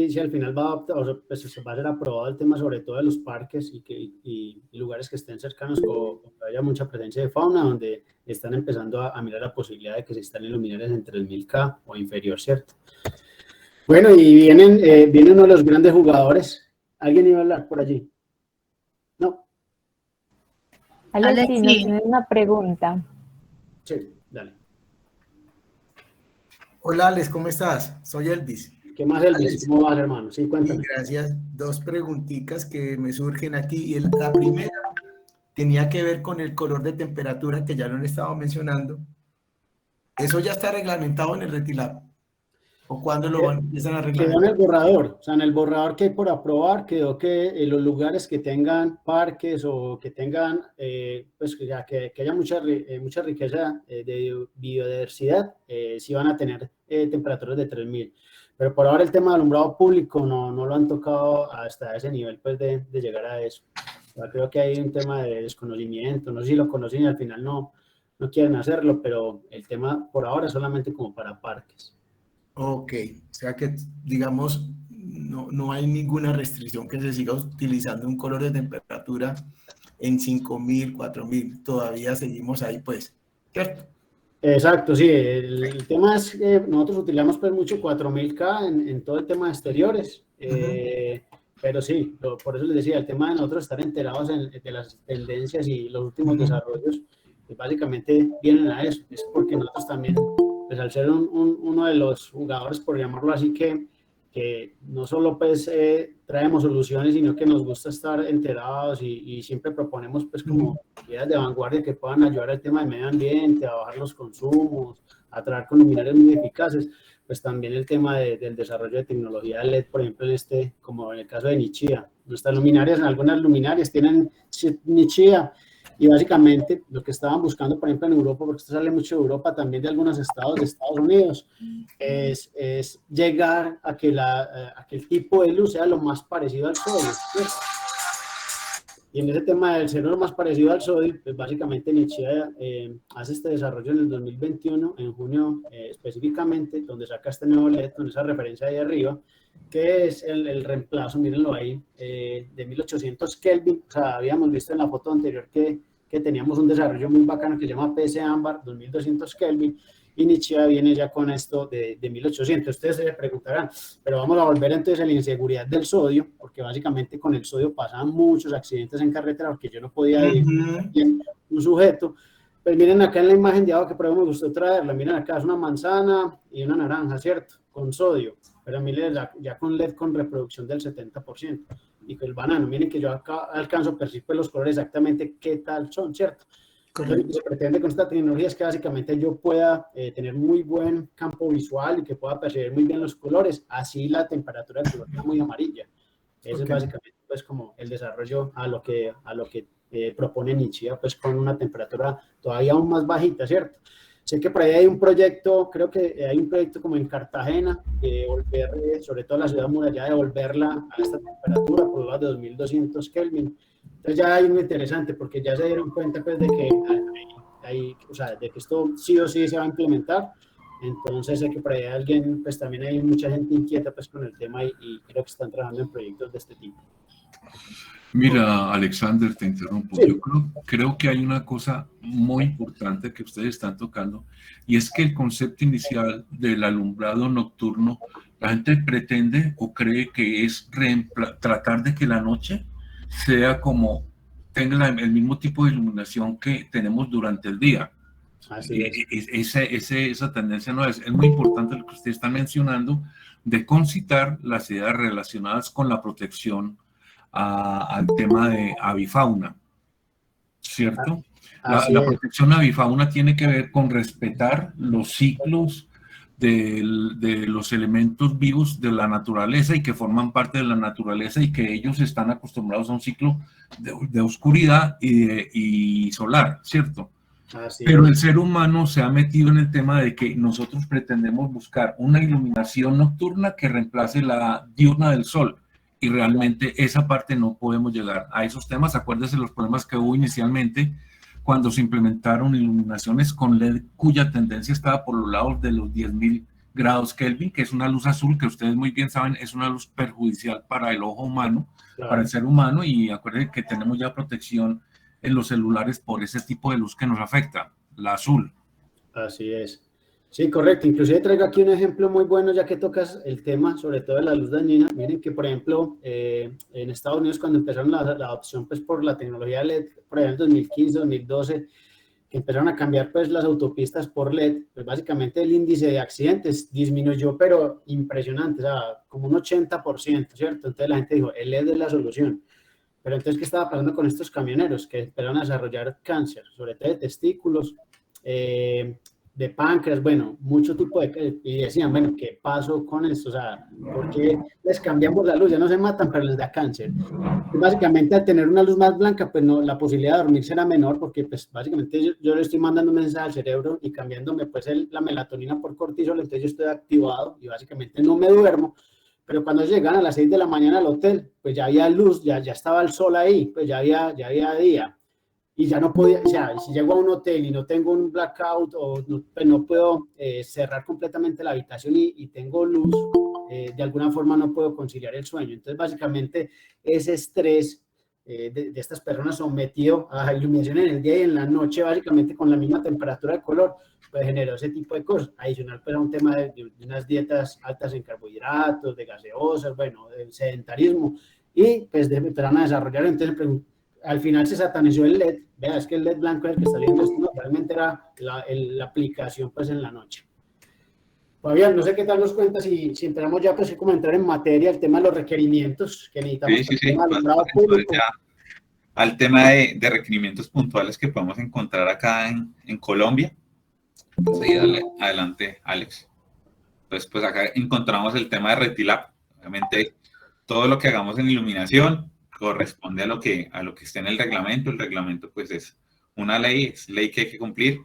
si al final va a adoptar, o sea, pues va a ser aprobado el tema sobre todo de los parques y lugares que estén cercanos o haya mucha presencia de fauna, donde están empezando a mirar la posibilidad de que se instalen luminarias en 3000K o inferior, ¿cierto? Bueno, y viene uno de los grandes jugadores. ¿Alguien iba a hablar por allí? No. Alex, sí, nos tiene una pregunta. Sí, dale. Hola, Alex, ¿cómo estás? Soy Elvis. ¿Qué más, Elvis? Alex, ¿Cómo vas, hermano? Sí, cuéntame. gracias. Dos preguntitas que me surgen aquí. Y la primera tenía que ver con el color de temperatura que ya lo han estado mencionando. ¿Eso ya está reglamentado en el RETILAB? ¿O cuándo lo empiezan a reglamentar? Quedó en el borrador, o sea, en el borrador que hay por aprobar, quedó que los lugares que tengan parques o que tengan, pues que haya mucha riqueza de biodiversidad, sí van a tener temperaturas de 3000. Pero por ahora el tema de alumbrado público no lo han tocado hasta ese nivel, pues de llegar a eso. O sea, creo que hay un tema de desconocimiento, no sé si lo conocen y al final no quieren hacerlo, pero el tema por ahora es solamente como para parques. Ok, o sea que, digamos, no hay ninguna restricción que se siga utilizando un color de temperatura en 5000, 4000. Todavía seguimos ahí, pues, ¿cierto? Exacto, sí. El tema es que nosotros utilizamos pues mucho 4000K en todo el tema de exteriores. Pero sí, por eso les decía, el tema de nosotros estar enterados de las tendencias y los últimos desarrollos, pues básicamente vienen a eso. Es porque nosotros también, pues al ser uno de los jugadores, por llamarlo así, que no solo pues traemos soluciones, sino que nos gusta estar enterados y siempre proponemos pues como ideas de vanguardia que puedan ayudar al tema del medio ambiente, a bajar los consumos, a traer con luminarias muy eficaces. Pues también el tema del desarrollo de tecnología LED, por ejemplo, como en el caso de Nichia. Nuestras luminarias, algunas luminarias tienen Nichia, y básicamente lo que estaban buscando, por ejemplo, en Europa, porque esto sale mucho de Europa, también de algunos estados de Estados Unidos, es llegar a que el tipo de luz sea lo más parecido al sodio, ¿cierto? Y en ese tema del ser lo más parecido al sodio, pues básicamente Nichia hace este desarrollo en el 2021, en junio específicamente, donde saca este nuevo LED, con esa referencia ahí arriba, que es el reemplazo, mírenlo ahí, de 1800 Kelvin. O sea, habíamos visto en la foto anterior que teníamos un desarrollo muy bacano que se llama PC Ámbar, 2200 Kelvin, y Nichia viene ya con esto de 1800. Ustedes se preguntarán, pero vamos a volver entonces a la inseguridad del sodio, porque básicamente con el sodio pasaban muchos accidentes en carretera, porque yo no podía ir un sujeto. Pues miren acá en la imagen de abajo, que por ejemplo me gustó traerla, miren acá, es una manzana y una naranja, ¿cierto? Con sodio, pero miren ya con LED con reproducción del 70%. Y con el banano, miren que yo acá alcanzo a percibir los colores exactamente qué tal son, ¿cierto? Entonces, lo que se pretende con esta tecnología es que básicamente yo pueda tener muy buen campo visual y que pueda percibir muy bien los colores, así la temperatura del color sea muy amarilla. Ese es básicamente pues como el desarrollo a lo que propone Nichia, pues con una temperatura todavía aún más bajita, ¿cierto? Sé que por ahí hay un proyecto, creo que hay un proyecto como en Cartagena, de volver, sobre todo la ciudad amurallada, de volverla a esta temperatura, por lo de 2200 Kelvin. Entonces ya hay muy interesante, porque ya se dieron cuenta pues de que o sea, de que esto sí o sí se va a implementar. Entonces sé que por ahí alguien, pues también hay mucha gente inquieta pues con el tema y creo que están trabajando en proyectos de este tipo. Mira, Alexander, te interrumpo. Sí. Yo creo que hay una cosa muy importante que ustedes están tocando, y es que el concepto inicial del alumbrado nocturno, la gente pretende o cree que es tratar de que la noche sea como tenga el mismo tipo de iluminación que tenemos durante el día. Así es. Esa tendencia no es. Es muy importante lo que usted está mencionando, de concitar las ideas relacionadas con la protección al tema de avifauna, ¿cierto? La protección avifauna tiene que ver con respetar los ciclos de los elementos vivos de la naturaleza y que forman parte de la naturaleza y que ellos están acostumbrados a un ciclo de oscuridad y solar, ¿cierto? Pero el ser humano se ha metido en el tema de que nosotros pretendemos buscar una iluminación nocturna que reemplace la diurna del sol. Y realmente esa parte no podemos llegar a esos temas. Acuérdense los problemas que hubo inicialmente cuando se implementaron iluminaciones con LED cuya tendencia estaba por los lados de los 10.000 grados Kelvin, que es una luz azul que ustedes muy bien saben, es una luz perjudicial para el ojo humano, Claro. para el ser humano, y acuérdense que tenemos ya protección en los celulares por ese tipo de luz que nos afecta, la azul. Así es. Sí, correcto. Inclusive traigo aquí un ejemplo muy bueno, ya que tocas el tema, sobre todo de la luz dañina. Miren que, por ejemplo, en Estados Unidos, cuando empezaron la adopción pues, por la tecnología LED, por ejemplo, en 2015, 2012, que empezaron a cambiar pues, las autopistas por LED, pues básicamente el índice de accidentes disminuyó, pero impresionante, o sea, como un 80%, ¿cierto? Entonces la gente dijo, el LED es la solución. Pero entonces, ¿qué estaba pasando con estos camioneros que empezaron a desarrollar cáncer, sobre todo de testículos, de páncreas, bueno, mucho tipo de... Y decían, bueno, ¿qué pasó con esto? O sea, ¿por qué les cambiamos la luz? Ya no se matan, pero les da cáncer. Y básicamente, al tener una luz más blanca, pues no, la posibilidad de dormir será menor, porque pues básicamente yo le estoy mandando un mensaje al cerebro y cambiándome pues la melatonina por cortisol, entonces yo estoy activado y básicamente no me duermo. Pero cuando llegan a las 6 de la mañana al hotel, pues ya había luz, ya estaba el sol ahí, pues ya había día. Y ya no podía, o sea, si llego a un hotel y no tengo un blackout o no, pues no puedo cerrar completamente la habitación y tengo luz, de alguna forma no puedo conciliar el sueño. Entonces, básicamente, ese estrés de estas personas sometido a iluminación en el día y en la noche, básicamente con la misma temperatura de color, pues generó ese tipo de cosas. Adicional, pues a un tema de unas dietas altas en carbohidratos, de gaseosas, bueno, del sedentarismo, y pues empezaron a desarrollar. Entonces, al final se satanizó el LED. Vea, es que el LED blanco es el que está viendo esto, no, realmente era la aplicación pues en la noche. Fabián, no sé qué tal nos cuenta si empezamos ya pues como a entrar en materia, el tema de los requerimientos que necesitamos Sí. para el tema del alumbrado público. Ya al tema de requerimientos puntuales que podemos encontrar acá en Colombia. Entonces, adelante, Alex. Entonces, pues acá encontramos el tema de RETILAB. Obviamente, todo lo que hagamos en iluminación corresponde a lo que esté en el reglamento. El reglamento, pues, es una ley, es ley que hay que cumplir.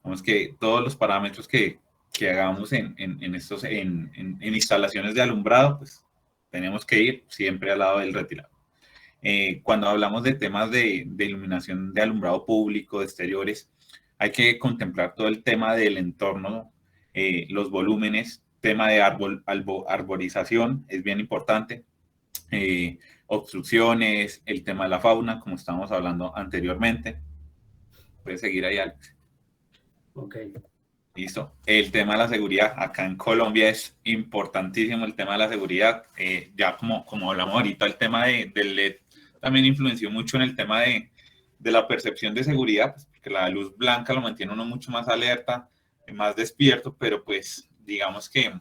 Vamos que todos los parámetros que hagamos en instalaciones de alumbrado, pues, tenemos que ir siempre al lado del RETILAB. Cuando hablamos de temas de iluminación de alumbrado público, de exteriores, hay que contemplar todo el tema del entorno, los volúmenes, tema de arborización es bien importante, obstrucciones, el tema de la fauna, como estábamos hablando anteriormente. Puedes seguir ahí, Alex. Ok. Listo. El tema de la seguridad, acá en Colombia es importantísimo el tema de la seguridad. Ya como hablamos ahorita, el tema del LED también influenció mucho en el tema de la percepción de seguridad, pues, porque la luz blanca lo mantiene uno mucho más alerta, más despierto, pero pues digamos que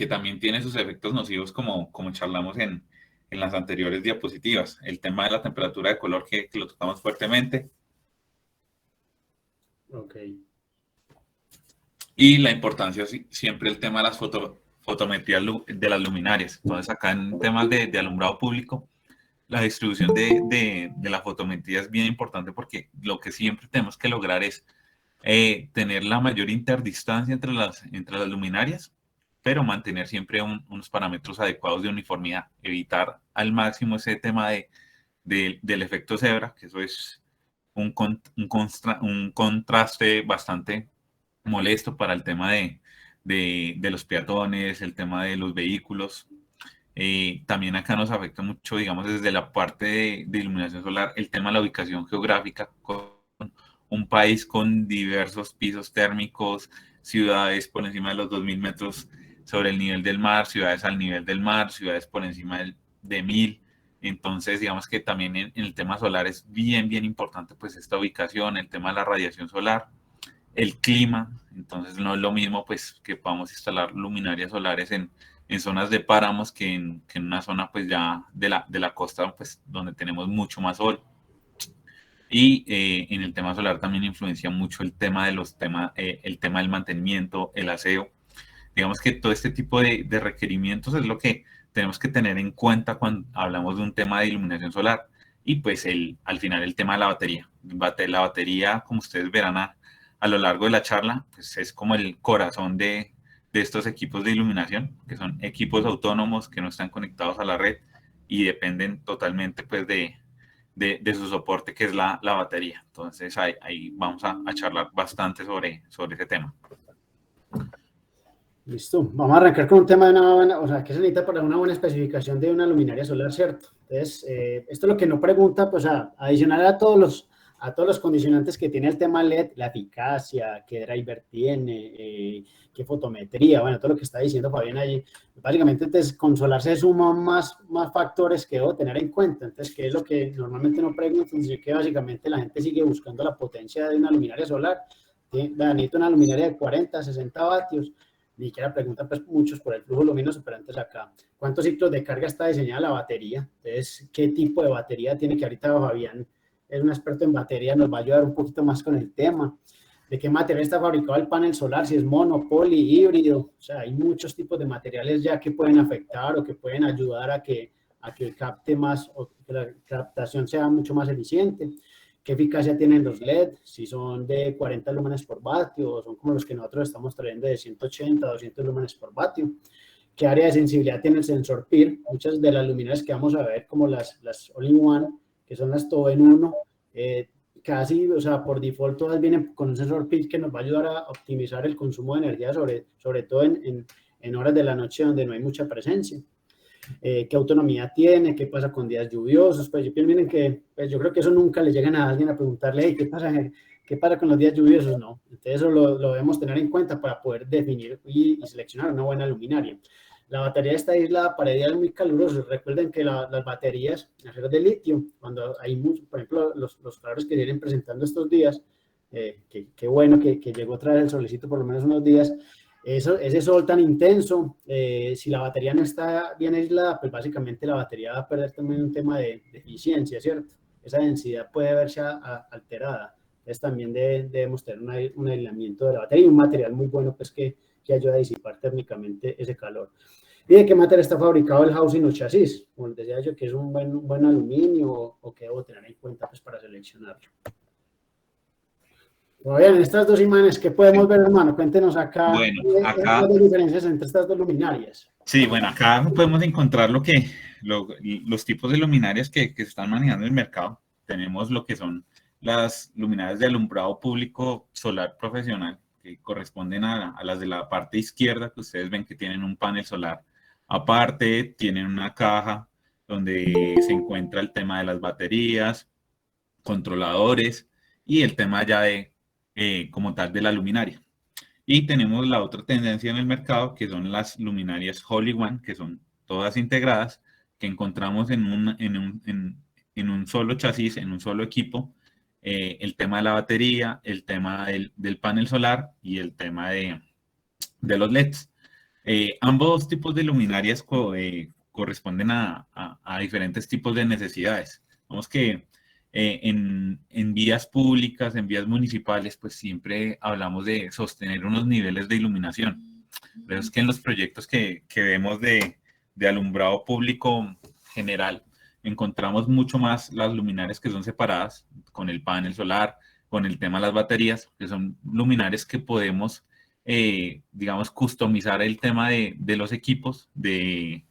también tiene sus efectos nocivos como charlamos en las anteriores diapositivas. El tema de la temperatura de color que lo tocamos fuertemente. Ok. Y la importancia siempre el tema de las fotometrías de las luminarias. Entonces acá en temas de alumbrado público, la distribución de la fotometría es bien importante porque lo que siempre tenemos que lograr es tener la mayor interdistancia entre las luminarias, pero mantener siempre unos parámetros adecuados de uniformidad, evitar al máximo ese tema del efecto cebra, que eso es un contraste bastante molesto para el tema de los peatones, el tema de los vehículos. También acá nos afecta mucho, digamos, desde la parte de iluminación solar, el tema de la ubicación geográfica, con un país con diversos pisos térmicos, ciudades por encima de los 2.000 metros sobre el nivel del mar, ciudades al nivel del mar, ciudades por encima de 1.000. Entonces, digamos que también en el tema solar es bien importante pues esta ubicación, el tema de la radiación solar, el clima. Entonces no es lo mismo pues que podamos instalar luminarias solares en zonas de páramos que en una zona pues ya de la costa pues donde tenemos mucho más sol. Y en el tema solar también influencia mucho el tema el tema del mantenimiento, el aseo. Digamos que todo este tipo de requerimientos es lo que tenemos que tener en cuenta cuando hablamos de un tema de iluminación solar. Y pues al final el tema de la batería. La batería, como ustedes verán a lo largo de la charla, pues es como el corazón de estos equipos de iluminación, que son equipos autónomos que no están conectados a la red y dependen totalmente pues de su soporte, que es la batería. Entonces ahí vamos a charlar bastante sobre ese tema. Listo. Vamos a arrancar con un tema de una buena, o sea, ¿qué se necesita para una buena especificación de una luminaria solar, cierto? Entonces, esto es lo que no pregunta, pues adicional a todos los condicionantes que tiene el tema LED, la eficacia, qué driver tiene, qué fotometría, bueno, todo lo que está diciendo Fabián allí. Básicamente, entonces, con solar se suman más factores que debo tener en cuenta. Entonces, ¿qué es lo que normalmente no preguntan? Sino que básicamente la gente sigue buscando la potencia de una luminaria solar. Necesito una luminaria de 40, 60 vatios. Ni siquiera preguntan pues muchos por el flujo luminoso, pero antes acá, ¿cuántos ciclos de carga está diseñada la batería? Entonces, ¿qué tipo de batería tiene? Que ahorita Fabián es un experto en batería, nos va a ayudar un poquito más con el tema. ¿De qué material está fabricado el panel solar? Si es mono, poli, híbrido. O sea, hay muchos tipos de materiales ya que pueden afectar o que pueden ayudar a que capte más o que la captación sea mucho más eficiente. ¿Qué eficacia tienen los LED? Si son de 40 lúmenes por vatio o son como los que nosotros estamos trayendo de 180 a 200 lúmenes por vatio. ¿Qué área de sensibilidad tiene el sensor PIR? Muchas de las luminarias que vamos a ver, como las All-in-One, que son las todo en uno, casi, o sea, por default todas vienen con un sensor PIR que nos va a ayudar a optimizar el consumo de energía, sobre todo en horas de la noche donde no hay mucha presencia. ¿Qué autonomía tiene? ¿Qué pasa con días lluviosos? Pues miren que pues yo creo que eso nunca le llegan a alguien a preguntarle, hey, ¿qué pasa con los días lluviosos? No, entonces eso lo debemos tener en cuenta para poder definir y seleccionar una buena luminaria. La batería está aislada para días muy calurosos. Recuerden que las baterías de litio, cuando hay mucho, por ejemplo, los calores que vienen presentando estos días, qué bueno que llegó otra vez el solecito por lo menos unos días. Ese sol tan intenso, si la batería no está bien aislada, pues básicamente la batería va a perder también un tema de eficiencia, ¿cierto? Esa densidad puede verse alterada. Entonces también debemos tener un aislamiento de la batería y un material muy bueno pues que ayuda a disipar térmicamente ese calor. ¿Y de qué material está fabricado el housing o chasis? Como les decía yo, que es un buen aluminio o que debo tener en cuenta pues para seleccionarlo. Muy bien, estas dos imágenes, ¿qué podemos ver, hermano? Cuéntenos acá, bueno, acá las diferencias entre estas dos luminarias. Sí, bueno, acá podemos encontrar los tipos de luminarias que se están manejando en el mercado. Tenemos lo que son las luminarias de alumbrado público solar profesional, que corresponden a las de la parte izquierda, que ustedes ven que tienen un panel solar aparte, tienen una caja donde se encuentra el tema de las baterías, controladores y el tema ya como tal de la luminaria. Y tenemos la otra tendencia en el mercado, que son las luminarias All-in-One, que son todas integradas, que encontramos en un solo chasis, en un solo equipo, el tema de la batería, el tema del panel solar y el tema de los LEDs. Ambos tipos de luminarias corresponden a diferentes tipos de necesidades. Vamos que en vías públicas, en vías municipales, pues siempre hablamos de sostener unos niveles de iluminación. Pero es que en los proyectos que vemos de alumbrado público general, encontramos mucho más las luminarias que son separadas con el panel solar, con el tema de las baterías, que son luminarias que podemos, digamos, customizar el tema de los equipos de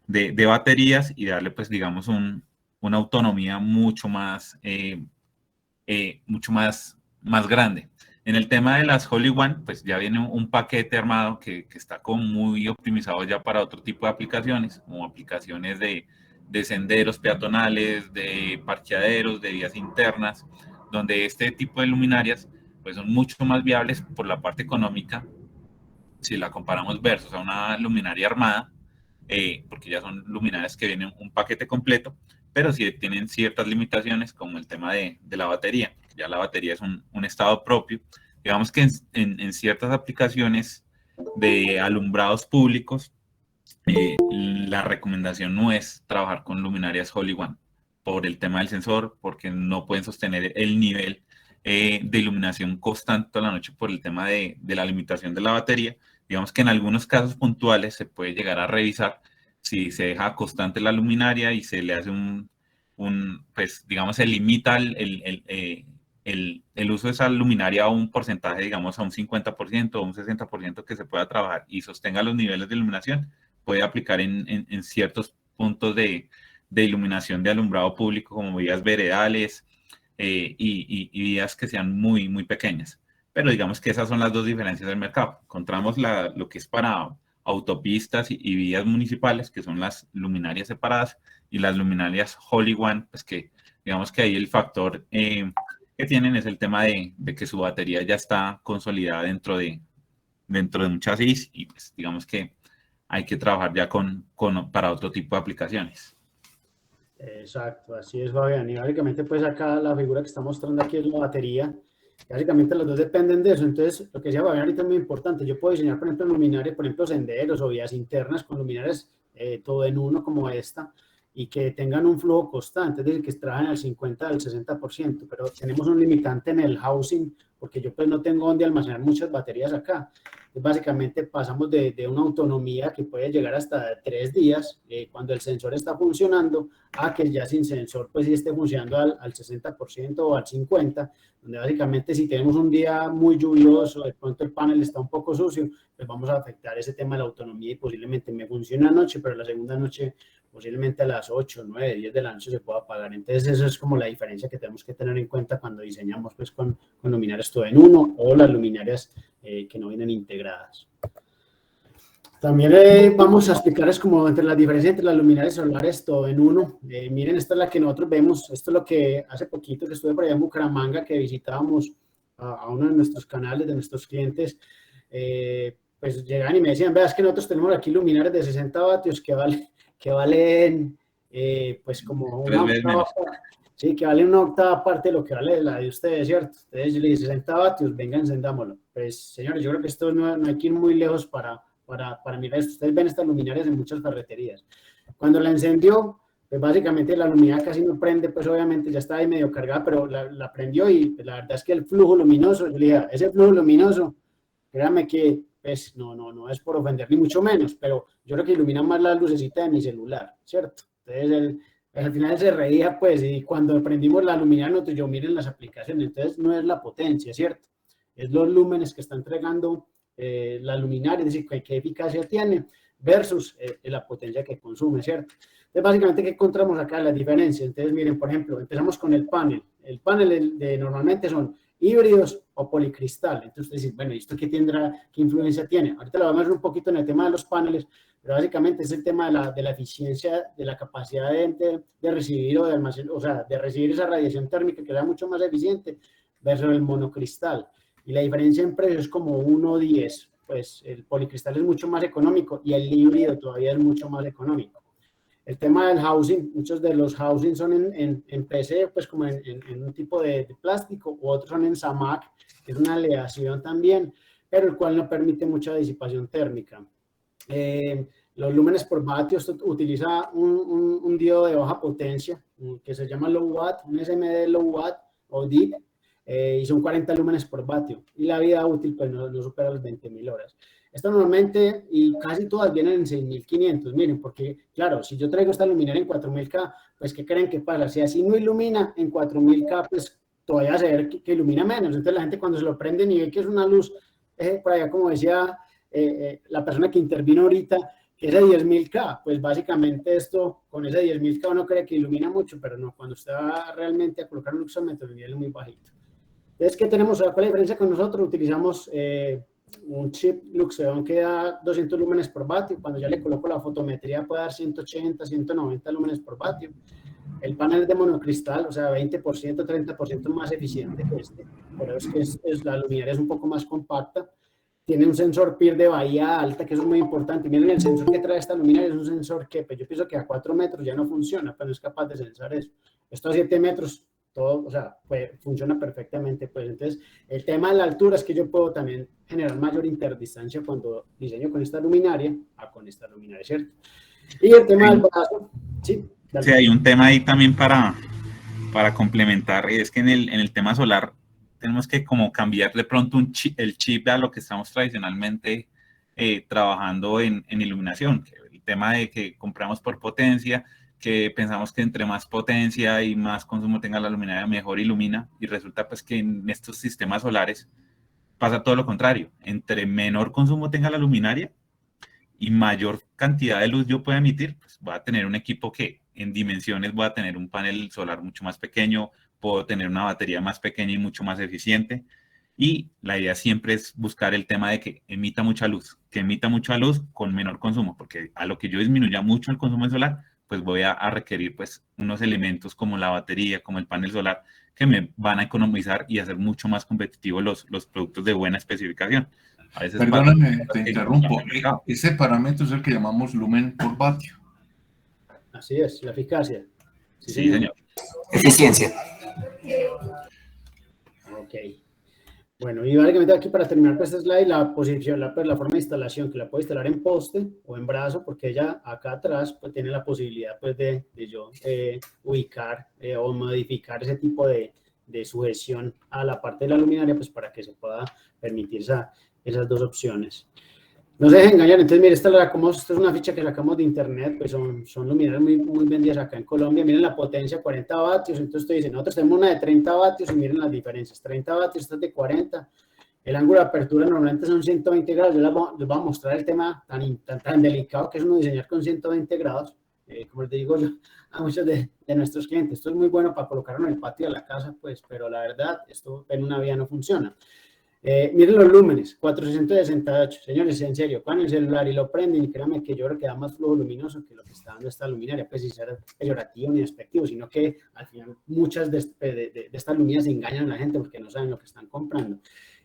baterías y darle, pues, digamos, una autonomía mucho más grande. En el tema de las All-in-One, pues ya viene un paquete armado que está como muy optimizado ya para otro tipo de aplicaciones, como aplicaciones de senderos peatonales, de parqueaderos, de vías internas, donde este tipo de luminarias pues son mucho más viables por la parte económica si la comparamos versus a una luminaria armada, porque ya son luminarias que vienen un paquete completo, pero sí tienen ciertas limitaciones como el tema de la batería. Ya la batería es un estado propio. Digamos que en ciertas aplicaciones de alumbrados públicos, la recomendación no es trabajar con luminarias All-in-One por el tema del sensor, porque no pueden sostener el nivel de iluminación constante a la noche por el tema de la limitación de la batería. Digamos que en algunos casos puntuales se puede llegar a revisar si se deja constante la luminaria y se le hace pues digamos, se limita el uso de esa luminaria a un porcentaje, digamos, a un 50% o un 60% que se pueda trabajar y sostenga los niveles de iluminación, puede aplicar en ciertos puntos de iluminación de alumbrado público como vías veredales y vías que sean muy, muy pequeñas. Pero digamos que esas son las dos diferencias del mercado. Encontramos lo que es para autopistas y vías municipales, que son las luminarias separadas, y las luminarias Holy One, pues que digamos que ahí el factor que tienen es el tema de que su batería ya está consolidada dentro de un chasis, y pues digamos que hay que trabajar ya para otro tipo de aplicaciones. Exacto, así es, Fabián. Y básicamente, pues acá la figura que está mostrando aquí es la batería. Básicamente los dos dependen de eso. Entonces, lo que decía Fabián ahorita es muy importante. Yo puedo diseñar, por ejemplo, luminarias, por ejemplo, senderos o vías internas con luminarias todo en uno como esta, y que tengan un flujo constante, es decir, que trabajen al 50, al 60%, pero tenemos un limitante en el housing, porque yo pues no tengo donde almacenar muchas baterías acá. Entonces, básicamente pasamos de una autonomía que puede llegar hasta 3 días cuando el sensor está funcionando, a que ya sin sensor pues sí esté funcionando al 60% o al 50%, donde básicamente si tenemos un día muy lluvioso, de pronto el panel está un poco sucio, pues vamos a afectar ese tema de la autonomía, y posiblemente me funcione una noche, pero la segunda noche posiblemente a las 8, 9, 10 de la noche se pueda apagar. Entonces eso es como la diferencia que tenemos que tener en cuenta cuando diseñamos pues con luminarias todo en uno, o las luminarias que no vienen integradas. También vamos a explicarles como entre la diferencia entre las luminarias solares todo en uno. Miren, esta es la que nosotros vemos. Esto es lo que hace poquito que estuve por allá en Bucaramanga, que visitábamos a uno de nuestros canales, de nuestros clientes. Pues llegan y me decían, vea, es que nosotros tenemos aquí luminarias de 60 vatios que valen pues como una octava, sí, que vale una octava parte de lo que vale la de ustedes, ¿cierto? Entonces yo le dije 60 vatios, venga, encendámoslo. Pues señores, yo creo que esto no hay que ir muy lejos para mirar esto. Ustedes ven estas luminarias en muchas ferreterías. Cuando la encendió, pues básicamente la luminaria casi no prende, pues obviamente ya está ahí medio cargada, pero la prendió, y pues, la verdad es que el flujo luminoso, yo le dije, ese flujo luminoso, créame que pues no es por ofender ni mucho menos, pero yo creo que ilumina más la lucecita de mi celular, ¿cierto? Entonces al final se reía, pues, y cuando prendimos la luminaria nosotros, yo miren las aplicaciones, entonces no es la potencia, ¿cierto? Es los lúmenes que está entregando la luminaria, es decir, qué eficacia tiene versus la potencia que consume, ¿cierto? Entonces básicamente, ¿qué encontramos acá? La diferencia. Entonces miren, por ejemplo, empezamos con el panel normalmente son híbridos o policristal. Entonces ustedes dicen, bueno, ¿esto qué influencia tiene? Ahorita lo vamos a ver un poquito en el tema de los paneles, pero básicamente es el tema de la eficiencia, de la capacidad de recibir o de almacenar, o sea, de recibir esa radiación térmica, que sea mucho más eficiente versus el monocristal. Y la diferencia en precio es como 1:10, pues el policristal es mucho más económico y el híbrido todavía es mucho más económico. El tema del housing, muchos de los housing son en PC, pues como en un tipo de plástico, u otros son en SAMAC, que es una aleación también, pero el cual no permite mucha disipación térmica. Los lúmenes por vatio, esto utiliza un diodo de baja potencia, que se llama low watt, un SMD low watt o DIP, y son 40 lúmenes por vatio, y la vida útil pues no supera las 20.000 horas. Esto normalmente, y casi todas vienen en 6.500, miren, porque claro, si yo traigo esta luminaria en 4.000K, pues ¿qué creen que pasa? Si así no ilumina en 4.000K, pues todavía se ve que ilumina menos. Entonces la gente cuando se lo prende y ve que es una luz, por allá como decía la persona que intervino ahorita, que es de 10.000K, pues básicamente esto, con ese 10.000K uno cree que ilumina mucho, pero no, cuando usted va realmente a colocar un luxómetro, el nivel es muy bajito. Entonces, ¿qué tenemos? ¿Cuál es la diferencia con nosotros? Utilizamos un chip Luxeon que da 200 lúmenes por vatio. Cuando ya le coloco la fotometría puede dar 180, 190 lúmenes por vatio. El panel es de monocristal, o sea, 20%, 30% más eficiente que este. Por eso es que la luminaria es un poco más compacta. Tiene un sensor PIR de bahía alta, que eso es muy importante. Miren, el sensor que trae esta luminaria es un sensor que pues yo pienso que a 4 metros ya no funciona, pero no es capaz de sensar eso. Esto a 7 metros todo, o sea, pues, funciona perfectamente, pues. Entonces, el tema de la altura es que yo puedo también generar mayor interdistancia cuando diseño con esta luminaria a con esta luminaria, ¿cierto? Y el tema del brazo, sí. Sí, hay un tema ahí también para complementar, y es que en el tema solar tenemos que como cambiar de pronto el chip a lo que estamos tradicionalmente trabajando en iluminación. El tema de que compramos por potencia, que pensamos que entre más potencia y más consumo tenga la luminaria, mejor ilumina, y resulta pues que en estos sistemas solares pasa todo lo contrario. Entre menor consumo tenga la luminaria y mayor cantidad de luz yo pueda emitir, pues voy a tener un equipo que en dimensiones voy a tener un panel solar mucho más pequeño, puedo tener una batería más pequeña y mucho más eficiente, Y la idea siempre es buscar el tema de que emita mucha luz con menor consumo, porque a lo que yo disminuya mucho el consumo de solar, pues voy a requerir pues unos elementos como la batería, como el panel solar, que me van a economizar y hacer mucho más competitivos los productos de buena especificación. A veces perdóname, te interrumpo. Ese parámetro es el que llamamos lumen por vatio. Así es, la eficacia. Sí, señor. Eficiencia. Ok. Bueno, y básicamente aquí para terminar pues este slide, la posición, la forma de instalación, que la puedo instalar en poste o en brazo, porque ella acá atrás pues tiene la posibilidad pues de yo ubicar o modificar ese tipo de sujeción a la parte de la luminaria pues para que se pueda permitir esas dos opciones. No se dejen engañar, entonces mire, esta es una ficha que sacamos de internet, pues son luminarias muy vendidas acá en Colombia, miren la potencia, 40 vatios, entonces usted dice, nosotros tenemos una de 30 vatios y miren las diferencias, 30 vatios, esta es de 40, el ángulo de apertura normalmente son 120 grados, yo les voy a mostrar el tema tan delicado que es uno diseñar con 120 grados, como les digo yo a muchos de nuestros clientes, esto es muy bueno para colocarlo en el patio de la casa, pues, pero la verdad, esto en una vía no funciona. Miren los lúmenes, 468, señores, en serio, con el celular y lo prenden y créanme que yo creo que da más flujo luminoso que lo que está dando esta luminaria, pues sin ser peyorativo ni despectivo, sino que al final muchas de estas luminarias engañan a la gente porque no saben lo que están comprando.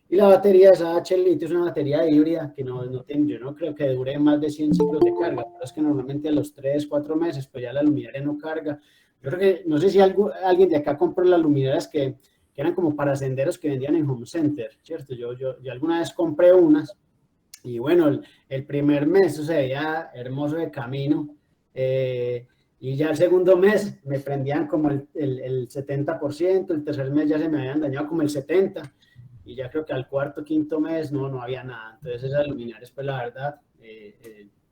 Y la batería es H litio, es una batería híbrida que yo no creo que dure más de 100 ciclos de carga, pero es que normalmente a los 3, 4 meses pues ya la luminaria no carga. Yo creo que, no sé si alguien de acá compró las luminarias que eran como para senderos que vendían en Home Center, ¿cierto? Yo alguna vez compré unas y bueno, el primer mes eso se veía hermoso de camino y ya el segundo mes me prendían como el 70%, el tercer mes ya se me habían dañado como el 70% y ya creo que al cuarto, quinto mes no había nada. Entonces esas luminarias, pues la verdad,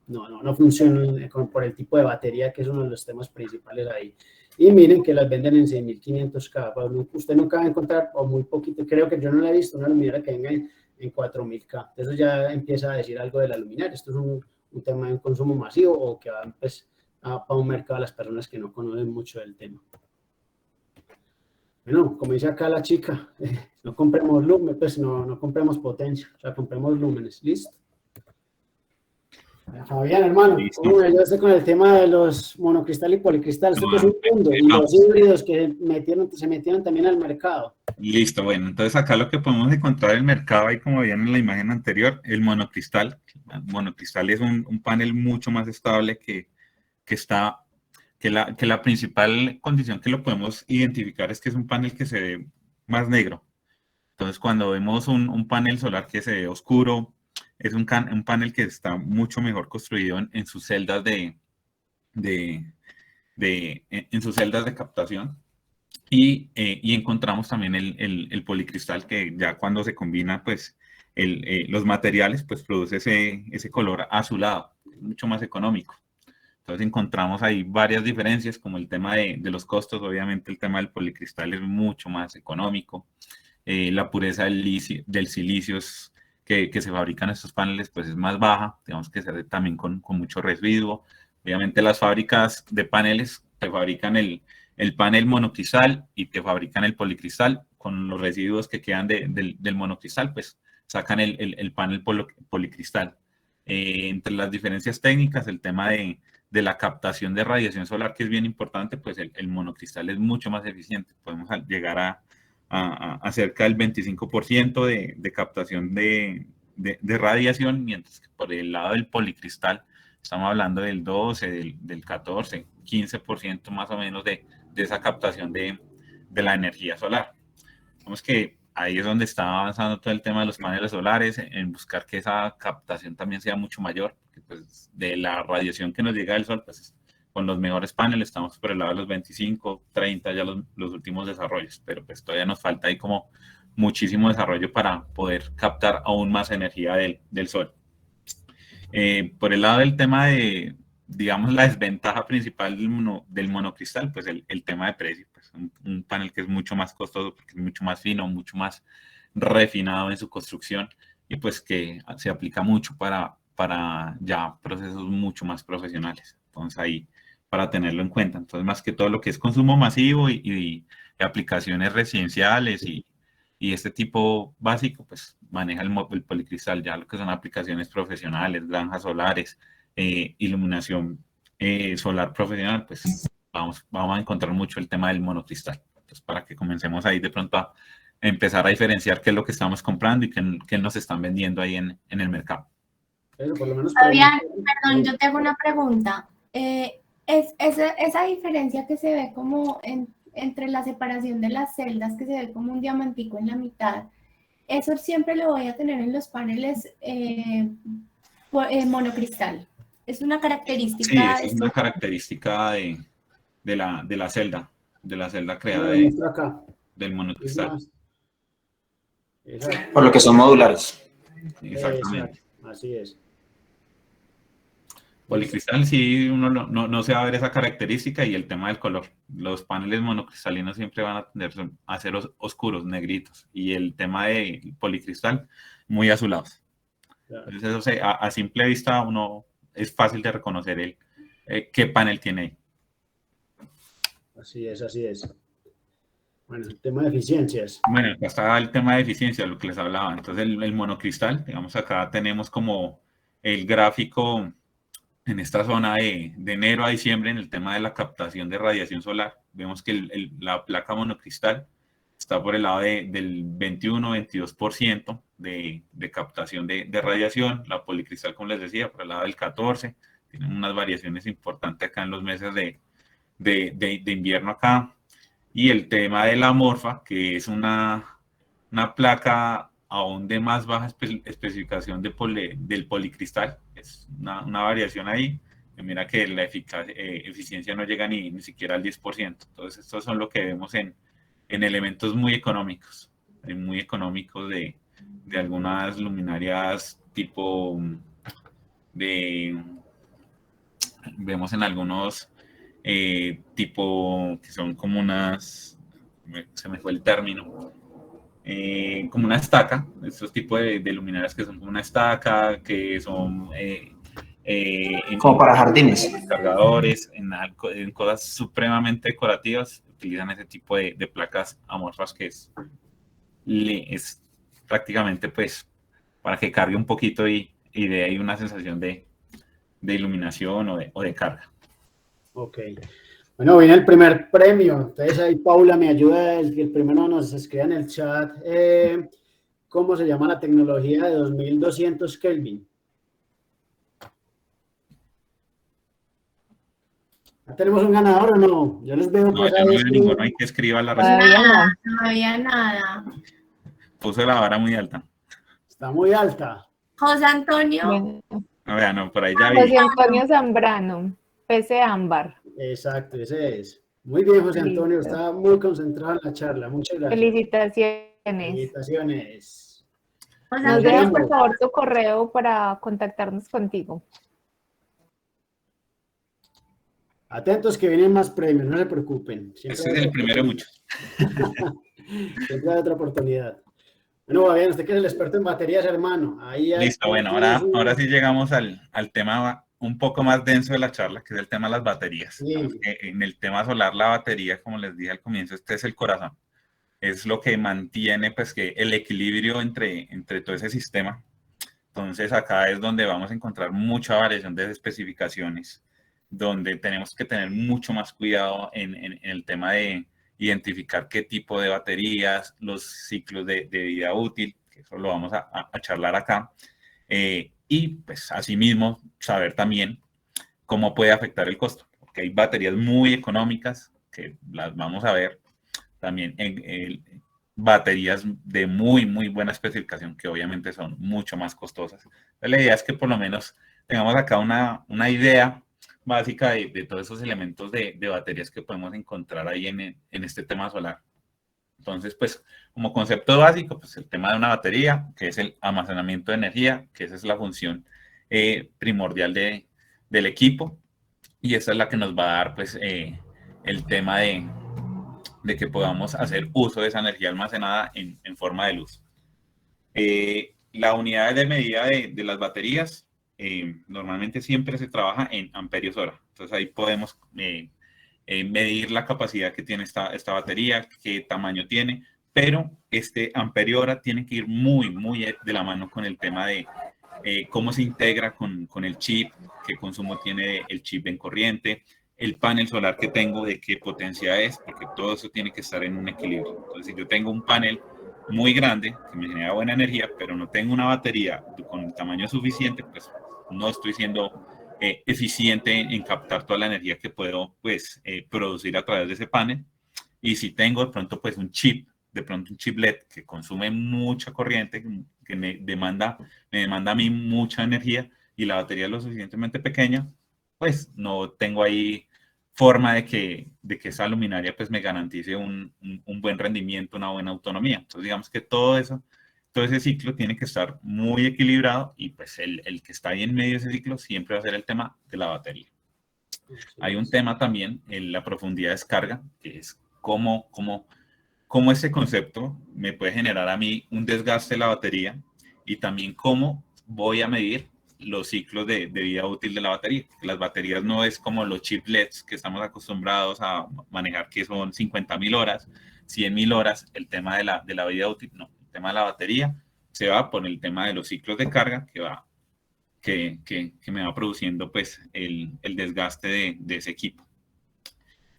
no funcionan por el tipo de batería que es uno de los temas principales ahí. Y miren que las venden en 6.500 cada. Usted nunca va a encontrar, o muy poquito, creo que yo no la he visto, una luminaria que venga en 4.000K. Eso ya empieza a decir algo de la luminaria. Esto es un tema de un consumo masivo o que va pues, para un mercado a las personas que no conocen mucho del tema. Bueno, como dice acá la chica, no compremos lúmenes, pues no compremos potencia, o sea, compremos lúmenes. ¿Listo? Fabián, hermano, ¿cómo me ayudaste con el tema de los monocristal y policristal? Esto que es un mundo, y los híbridos que se metieron también al mercado. Listo, bueno, entonces acá lo que podemos encontrar en el mercado, ahí como veían en la imagen anterior, el monocristal. El monocristal es un panel mucho más estable que la principal condición que lo podemos identificar es que es un panel que se ve más negro. Entonces, cuando vemos un panel solar que se ve oscuro, es un panel que está mucho mejor construido en sus celdas en sus celdas de captación. Y encontramos también el policristal que ya cuando se combina pues los materiales pues produce ese color azulado, mucho más económico. Entonces encontramos ahí varias diferencias como el tema de los costos. Obviamente el tema del policristal es mucho más económico. La pureza del silicio que se fabrican estos paneles pues es más baja, digamos que se hace también con mucho residuo. Obviamente las fábricas de paneles te fabrican el panel monocristal y te fabrican el policristal. Con los residuos que quedan del monocristal pues sacan el panel policristal. Entre las diferencias técnicas, el tema de la captación de radiación solar, que es bien importante, pues el monocristal es mucho más eficiente. Podemos llegar a cerca del 25% de captación de radiación, mientras que por el lado del policristal estamos hablando del 12, del 14, 15% más o menos de esa captación de la energía solar. Vemos que ahí es donde está avanzando todo el tema de los paneles solares, en buscar que esa captación también sea mucho mayor, porque pues de la radiación que nos llega del sol, pues con los mejores paneles estamos por el lado de los 25, 30 ya los últimos desarrollos, pero pues todavía nos falta ahí como muchísimo desarrollo para poder captar aún más energía del sol. Por el lado del tema de, digamos, la desventaja principal del monocristal, pues el tema de precio, pues un panel que es mucho más costoso porque es mucho más fino, mucho más refinado en su construcción y pues que se aplica mucho para ya procesos mucho más profesionales. Entonces ahí, para tenerlo en cuenta. Entonces, más que todo lo que es consumo masivo y aplicaciones residenciales y Y este tipo básico, pues maneja el policristal, ya lo que son aplicaciones profesionales, granjas solares, iluminación solar profesional, pues vamos a encontrar mucho el tema del monocristal. Entonces, para que comencemos ahí de pronto a empezar a diferenciar qué es lo que estamos comprando y qué nos están vendiendo ahí en el mercado. Eso, por lo menos Fabián, perdón, yo te hago una pregunta. Esa diferencia que se ve como entre la separación de las celdas, que se ve como un diamantico en la mitad, ¿eso siempre lo voy a tener en los paneles monocristal? ¿Es una característica? Sí, es una característica de la celda creada del monocristal. Por lo que son modulares. Exactamente. Exacto, así es. Policristal sí, uno no se va a ver esa característica, y el tema del color. Los paneles monocristalinos siempre van a tender a ser oscuros, negritos, y el tema de policristal, muy azulados. Claro. Entonces, eso a simple vista uno es fácil de reconocer qué panel tiene ahí. Así es, así es. Bueno, el tema de eficiencias. Bueno, acá está el tema de eficiencia, lo que les hablaba. Entonces, el monocristal, digamos, acá tenemos como el gráfico en esta zona de enero a diciembre, en el tema de la captación de radiación solar. Vemos que la placa monocristal está por el lado del 21-22% de captación de radiación. La policristal, como les decía, por el lado del 14%. Tienen unas variaciones importantes acá en los meses de invierno acá. Y el tema de la amorfa, que es una placa aún de más baja especificación del policristal. Es una variación ahí. Mira que la eficiencia no llega ni siquiera al 10%. Entonces, estos son lo que vemos en elementos muy económicos. Muy económicos de algunas luminarias tipo vemos en algunos tipo que son como unas, se me fue el término, como una estaca, estos tipos de luminarias que son como una estaca, que son como para jardines, cargadores, en cosas supremamente decorativas, utilizan ese tipo de placas amorfas, que es prácticamente pues para que cargue un poquito y de ahí una sensación de iluminación o de carga. Ok. Bueno, viene el primer premio. Entonces ahí Paula me ayuda, el primero nos escribe en el chat cómo se llama la tecnología de 2200 Kelvin. ¿Ya tenemos un ganador o no? Yo les veo pues ahí. No veo ninguno ahí que escriba la respuesta. No había nada. Puse la vara muy alta. Está muy alta. José Antonio. Bueno. A ver, no, por ahí ya vi. José Antonio Zambrano, PC Ámbar. Exacto, ese es. Muy bien, José Antonio, está muy concentrado en la charla. Muchas gracias. Felicitaciones. Felicitaciones. Nos dejas, por favor, tu correo para contactarnos contigo. Atentos que vienen más premios, no se preocupen. Este es el primero de muchos. Siempre hay otra oportunidad. Bueno, bien, usted que es el experto en baterías, hermano. Listo, bueno, ahora sí llegamos al tema un poco más denso de la charla, que es el tema de las baterías. Sí. En el tema solar, la batería, como les dije al comienzo, este es el corazón. Es lo que mantiene pues, que el equilibrio entre todo ese sistema. Entonces, acá es donde vamos a encontrar mucha variación de especificaciones, donde tenemos que tener mucho más cuidado en el tema de identificar qué tipo de baterías, los ciclos de vida útil, que eso lo vamos a charlar acá. Y pues asimismo saber también cómo puede afectar el costo, porque hay baterías muy económicas que las vamos a ver, también baterías de muy buena especificación que obviamente son mucho más costosas. Entonces, la idea es que por lo menos tengamos acá una idea básica de todos esos elementos de baterías que podemos encontrar ahí en este tema solar. Entonces, pues, como concepto básico, pues el tema de una batería, que es el almacenamiento de energía, que esa es la función primordial del equipo, y esa es la que nos va a dar, pues, el tema de que podamos hacer uso de esa energía almacenada en forma de luz. La unidad de medida de las baterías, normalmente siempre se trabaja en amperios hora. Entonces, ahí podemos medir la capacidad que tiene esta batería, qué tamaño tiene. pero este ampere hora tiene que ir muy de la mano con el tema de cómo se integra con el chip, qué consumo tiene el chip en corriente, el panel solar que tengo, de qué potencia es, porque todo eso tiene que estar en un equilibrio. Entonces, si yo tengo un panel muy grande que me genera buena energía, pero no tengo una batería con el tamaño suficiente, pues no estoy siendo eficiente en captar toda la energía que puedo pues, producir a través de ese panel. Y si tengo de pronto pues un chip LED que consume mucha corriente, que me demanda a mí mucha energía y la batería es lo suficientemente pequeña, pues no tengo ahí forma de que esa luminaria pues me garantice un buen rendimiento, una buena autonomía. Entonces digamos que todo ese ciclo tiene que estar muy equilibrado y pues el que está ahí en medio de ese ciclo siempre va a ser el tema de la batería. Hay un tema también en la profundidad de descarga, que es cómo ese concepto me puede generar a mí un desgaste de la batería y también cómo voy a medir los ciclos de vida útil de la batería. Las baterías no es como los chip LEDs que estamos acostumbrados a manejar, que son 50.000 horas, 100.000 horas, el tema de la vida útil, no. El tema de la batería se va por el tema de los ciclos de carga que me va produciendo pues el desgaste de ese equipo.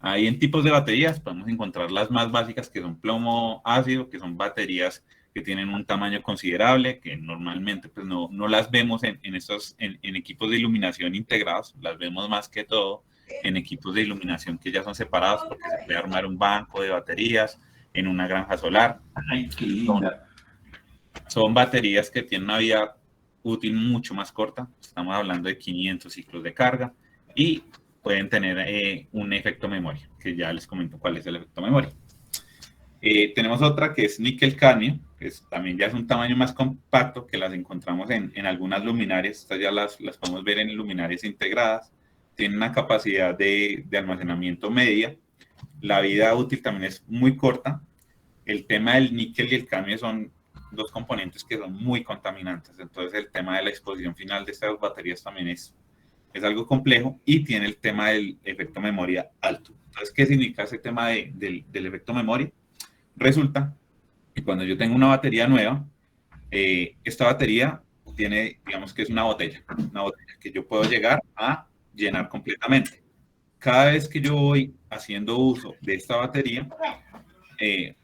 Ahí en tipos de baterías podemos encontrar las más básicas, que son plomo ácido, que son baterías que tienen un tamaño considerable, que normalmente pues no las vemos en equipos de iluminación integrados, las vemos más que todo en equipos de iluminación que ya son separados, porque se puede armar un banco de baterías en una granja solar. Ay, qué linda. Son baterías que tienen una vida útil mucho más corta, estamos hablando de 500 ciclos de carga, y pueden tener un efecto memoria, que ya les comento cuál es el efecto memoria. Tenemos otra que es níquel cadmio, que también ya es un tamaño más compacto, que las encontramos en algunas luminarias. Estas ya las podemos ver en luminarias integradas. Tienen una capacidad de almacenamiento media. La vida útil también es muy corta. El tema del níquel y el cadmio son dos componentes que son muy contaminantes. Entonces el tema de la exposición final de estas baterías también es algo complejo y tiene el tema del efecto memoria alto. Entonces, ¿qué significa ese tema del efecto memoria? Resulta que cuando yo tengo una batería nueva, esta batería tiene, digamos que es una botella que yo puedo llegar a llenar completamente. Cada vez que yo voy haciendo uso de esta batería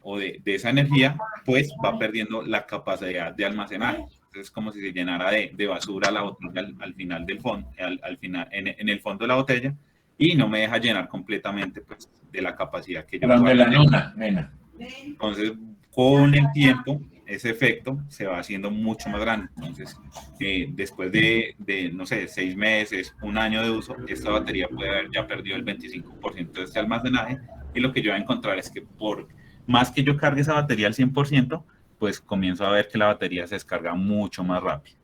o de esa energía, pues va perdiendo la capacidad de almacenaje. Es como si se llenara de basura la botella al final del fondo, al final, en el fondo de la botella, y no me deja llenar completamente pues, de la capacidad que yo Pero de la tener. nena. Entonces, con el tiempo, ese efecto se va haciendo mucho más grande. Entonces, después de, no sé, 6 meses, 1 año de uso, esta batería puede haber ya perdido el 25% de este almacenaje, y lo que yo voy a encontrar es que por más que yo cargue esa batería al 100%, pues comienzo a ver que la batería se descarga mucho más rápido.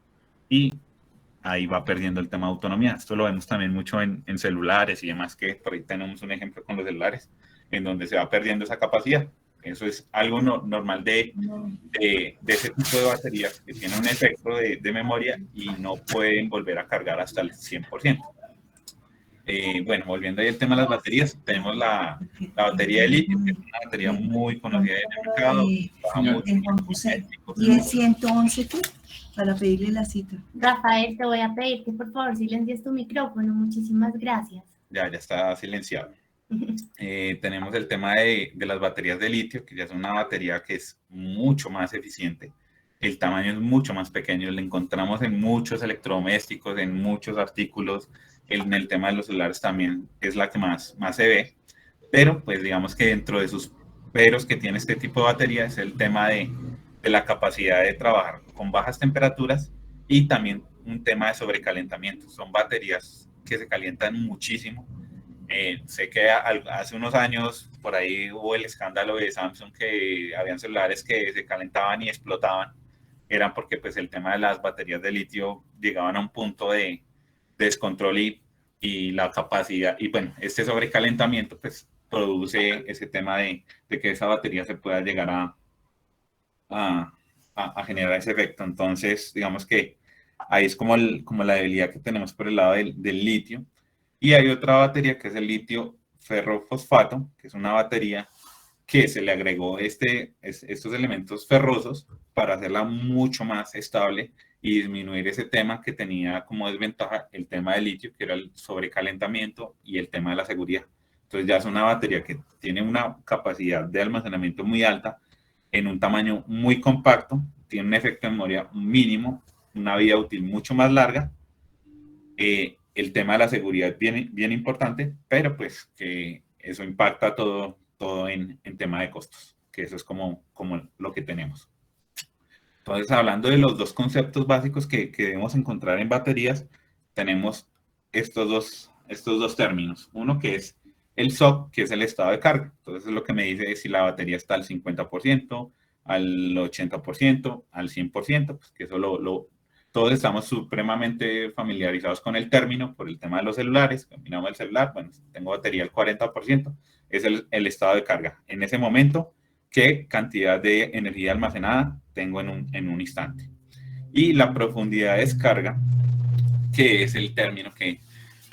Y ahí va perdiendo el tema de autonomía. Esto lo vemos también mucho en celulares y demás, que por ahí tenemos un ejemplo con los celulares, en donde se va perdiendo esa capacidad. Eso es algo normal de ese tipo de baterías que tienen un efecto de memoria y no pueden volver a cargar hasta el 100%. Bueno, volviendo ahí al tema de las baterías, tenemos la batería de litio, que es una batería muy conocida en el mercado. Juan José, ¿y el 111 qué? Para pedirle la cita. Rafael, te voy a pedir que por favor silencies tu micrófono. Muchísimas gracias. Ya está silenciado. Tenemos el tema de las baterías de litio, que ya es una batería que es mucho más eficiente. El tamaño es mucho más pequeño, lo encontramos en muchos electrodomésticos, en muchos artículos. En el tema de los celulares también es la que más se ve, pero pues digamos que dentro de sus peros que tiene este tipo de batería es el tema de la capacidad de trabajar con bajas temperaturas y también un tema de sobrecalentamiento. Son baterías que se calientan muchísimo. Sé que hace unos años por ahí hubo el escándalo de Samsung, que habían celulares que se calentaban y explotaban. Eran porque pues el tema de las baterías de litio llegaban a un punto de descontrol y la capacidad, y bueno, este sobrecalentamiento pues produce ese tema de que esa batería se pueda llegar a generar ese efecto. Entonces, digamos que ahí es como la debilidad que tenemos por el lado del litio. Y hay otra batería que es el litio ferrofosfato, que es una batería que se le agregó estos elementos ferrosos para hacerla mucho más estable y disminuir ese tema que tenía como desventaja el tema del litio, que era el sobrecalentamiento y el tema de la seguridad. Entonces ya es una batería que tiene una capacidad de almacenamiento muy alta en un tamaño muy compacto, tiene un efecto de memoria mínimo, una vida útil mucho más larga. El tema de la seguridad es bien importante, pero pues que eso impacta todo en tema de costos, que eso es como lo que tenemos. Entonces, hablando de los dos conceptos básicos que debemos encontrar en baterías, tenemos estos dos términos. Uno que es el SOC, que es el estado de carga. Entonces, es lo que me dice si la batería está al 50%, al 80%, al 100%, pues que eso todos estamos supremamente familiarizados con el término por el tema de los celulares. Combinamos el celular, bueno, tengo batería al 40%, es el estado de carga. En ese momento, ¿qué cantidad de energía almacenada tengo en un instante? Y la profundidad de descarga, que es el término que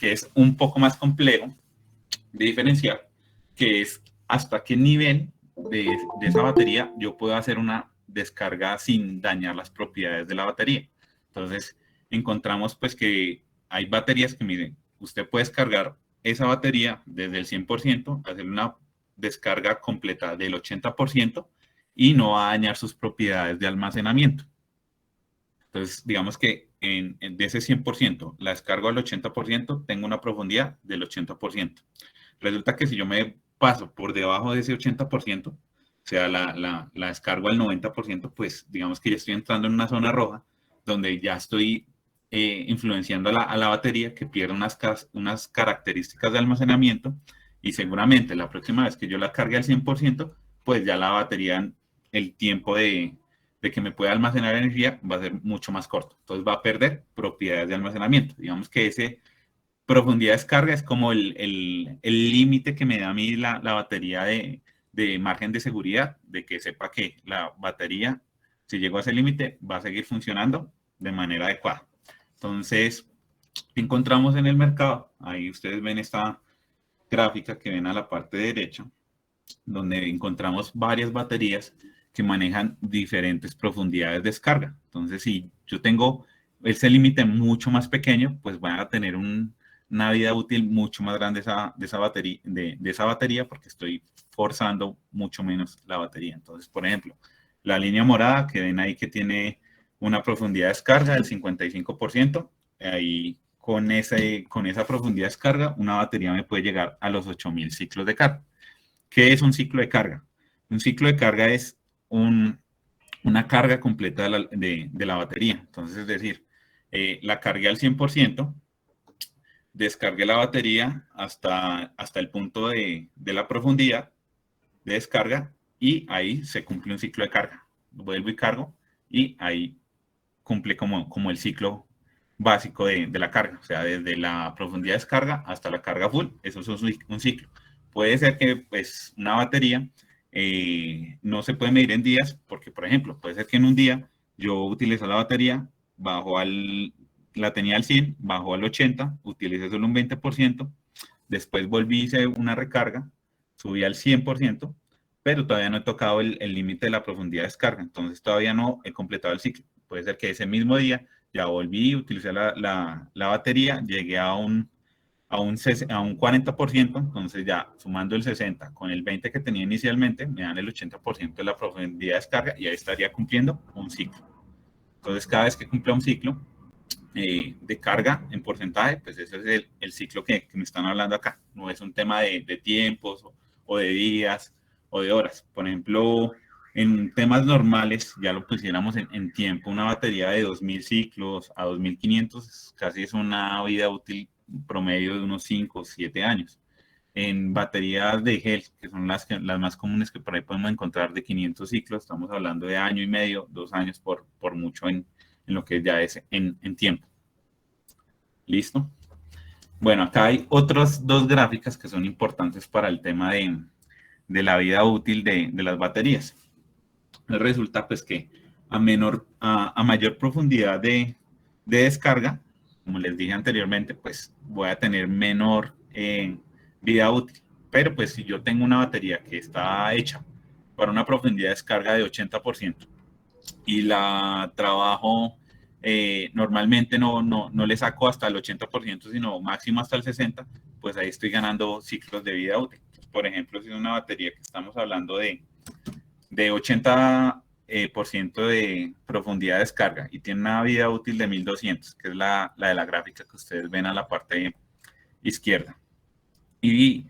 es un poco más complejo de diferenciar, que es hasta qué nivel de esa batería yo puedo hacer una descarga sin dañar las propiedades de la batería. Entonces, encontramos pues que hay baterías que, miren, usted puede descargar esa batería desde el 100%, hacer una descarga completa del 80% y no va a dañar sus propiedades de almacenamiento. Entonces, digamos que de ese 100%, la descargo al 80%, tengo una profundidad del 80%. Resulta que si yo me paso por debajo de ese 80%, o sea, la descargo al 90%, pues digamos que ya estoy entrando en una zona roja, donde ya estoy influenciando a la batería, que pierde unas características de almacenamiento, y seguramente la próxima vez que yo la cargue al 100%, pues ya la batería, el tiempo de que me pueda almacenar energía va a ser mucho más corto. Entonces va a perder propiedades de almacenamiento. Digamos que ese profundidad de descarga es como el límite que me da a mí la batería de margen de seguridad, de que sepa que la batería, si llego a ese límite, va a seguir funcionando de manera adecuada. Entonces, ¿qué encontramos en el mercado? Ahí ustedes ven esta gráfica que ven a la parte derecha, donde encontramos varias baterías que manejan diferentes profundidades de descarga. Entonces, si yo tengo ese límite mucho más pequeño, pues van a tener una vida útil mucho más grande de esa batería porque estoy forzando mucho menos la batería. Entonces, por ejemplo, la línea morada que ven ahí que tiene una profundidad de descarga del 55%, ahí con esa profundidad de descarga, una batería me puede llegar a los 8000 ciclos de carga. ¿Qué es un ciclo de carga? Un ciclo de carga es una carga completa de la batería. Entonces, es decir, la cargué al 100%, descargué la batería hasta el punto de la profundidad de descarga y ahí se cumple un ciclo de carga. Vuelvo y cargo y ahí cumple como el ciclo básico de la carga. O sea, desde la profundidad de descarga hasta la carga full, eso es un ciclo. Puede ser que pues, una batería no se puede medir en días porque, por ejemplo, puede ser que en un día yo utilizo la batería, la tenía al 100, bajó al 80, utilicé solo un 20%, después volví y hice una recarga, subí al 100%, pero todavía no he tocado el límite de la profundidad de descarga, entonces todavía no he completado el ciclo. Puede ser que ese mismo día ya volví, utilicé la batería, llegué a un 40%, entonces ya sumando el 60 con el 20 que tenía inicialmente, me dan el 80% de la profundidad de descarga y ahí estaría cumpliendo un ciclo. Entonces, cada vez que cumpla un ciclo de carga en porcentaje, pues ese es el ciclo que me están hablando acá. No es un tema de tiempos o de días o de horas. Por ejemplo, en temas normales, ya lo pusiéramos en tiempo, una batería de 2000 ciclos a 2500 casi es una vida útil promedio de unos 5 o 7 años. En baterías de gel, que son las más comunes que por ahí podemos encontrar de 500 ciclos, estamos hablando de año y medio, 2 años por mucho en lo que ya es en tiempo. ¿Listo? Bueno, acá hay otras dos gráficas que son importantes para el tema de la vida útil de las baterías. Resulta pues que a mayor profundidad de descarga, como les dije anteriormente, pues voy a tener menor vida útil, Pero pues si yo tengo una batería que está hecha para una profundidad de descarga de 80% y la trabajo, normalmente no le saco hasta el 80%, sino máximo hasta el 60%, pues ahí estoy ganando ciclos de vida útil. Por ejemplo, si es una batería que estamos hablando de 80% de profundidad de descarga y tiene una vida útil de 1200, que es la de la gráfica que ustedes ven a la parte izquierda, y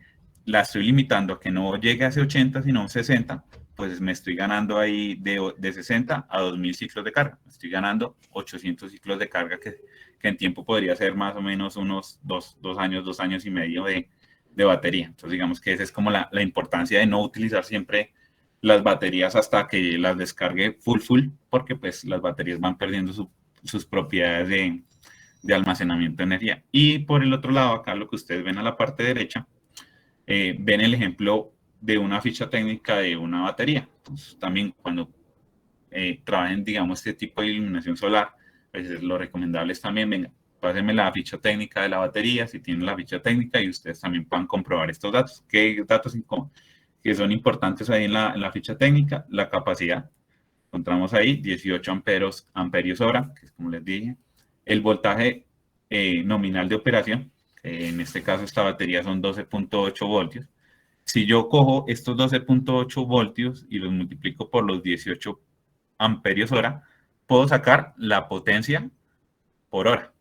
la estoy limitando a que no llegue a ese 80, sino a un 60, pues me estoy ganando ahí de 60 a 2000 ciclos de carga. Estoy ganando 800 ciclos de carga que en tiempo podría ser más o menos unos 2 años y medio de batería. Entonces digamos que esa es como la importancia de no utilizar siempre las baterías hasta que las descargue full, porque pues las baterías van perdiendo sus propiedades de almacenamiento de energía. Y por el otro lado, acá lo que ustedes ven a la parte derecha, ven el ejemplo de una ficha técnica de una batería. Entonces, también cuando trabajen, digamos, este tipo de iluminación solar, pues lo recomendable es también, venga, pásenme la ficha técnica de la batería, si tienen la ficha técnica, y ustedes también puedan comprobar estos datos. ¿Qué datos que son importantes ahí en la ficha técnica? La capacidad. Encontramos ahí 18 amperios hora, que es como les dije. El voltaje nominal de operación, en este caso esta batería son 12.8 voltios. Si yo cojo estos 12.8 voltios y los multiplico por los 18 amperios hora, puedo sacar la potencia por hora.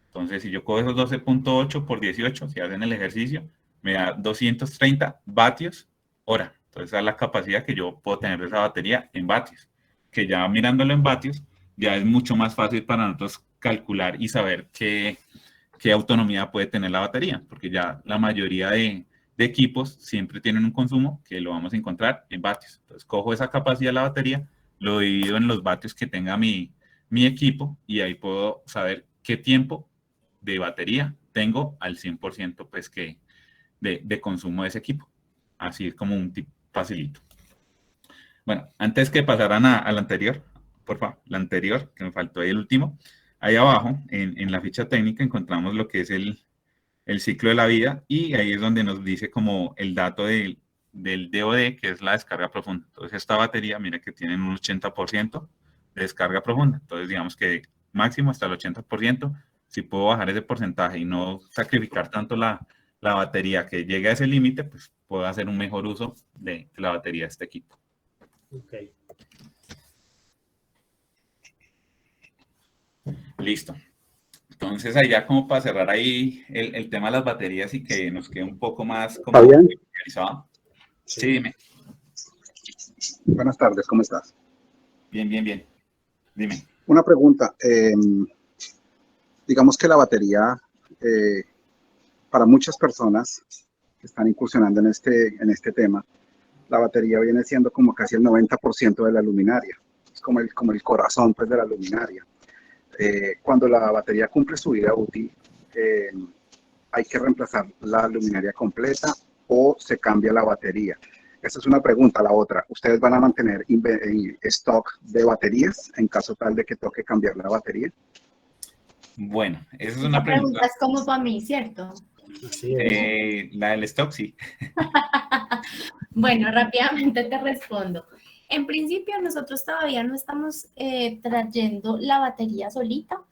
Entonces, si yo cojo esos 12.8 por 18, si hacen el ejercicio, me da 230 vatios hora. Entonces, esa es la capacidad que yo puedo tener de esa batería en vatios. Que ya mirándolo en vatios, ya es mucho más fácil para nosotros calcular y saber qué autonomía puede tener la batería, porque ya la mayoría de equipos siempre tienen un consumo que lo vamos a encontrar en vatios. Entonces, cojo esa capacidad de la batería, lo divido en los vatios que tenga mi equipo, y ahí puedo saber qué tiempo de batería tengo al 100% pues de consumo de ese equipo. Así es como un tip facilito. Bueno, antes que pasaran al anterior, por favor, la anterior, que me faltó ahí el último, ahí abajo en la ficha técnica encontramos lo que es el ciclo de la vida, y ahí es donde nos dice como el dato del DOD, que es la descarga profunda. Entonces esta batería, mira que tiene un 80% de descarga profunda. Entonces digamos que máximo hasta el 80%, si puedo bajar ese porcentaje y no sacrificar tanto la batería que llegue a ese límite, pues puedo hacer un mejor uso de la batería de este equipo. Okay. Listo. Entonces, allá como para cerrar ahí el tema de las baterías y que nos quede un poco más como organizado. Sí, dime. Buenas tardes, ¿cómo estás? Bien. Dime. Una pregunta. Digamos que la batería, para muchas personas que están incursionando en este tema, la batería viene siendo como casi el 90% de la luminaria. Es como el corazón pues, de la luminaria. Cuando la batería cumple su vida útil, hay que reemplazar la luminaria completa o se cambia la batería. Esa es una pregunta. La otra, ¿ustedes van a mantener stock de baterías en caso tal de que toque cambiar la batería? Bueno, esa es una pregunta. Es como para mí, ¿cierto? Sí, la del stock, sí. Bueno, rápidamente te respondo. En principio, nosotros todavía no estamos trayendo la batería solita,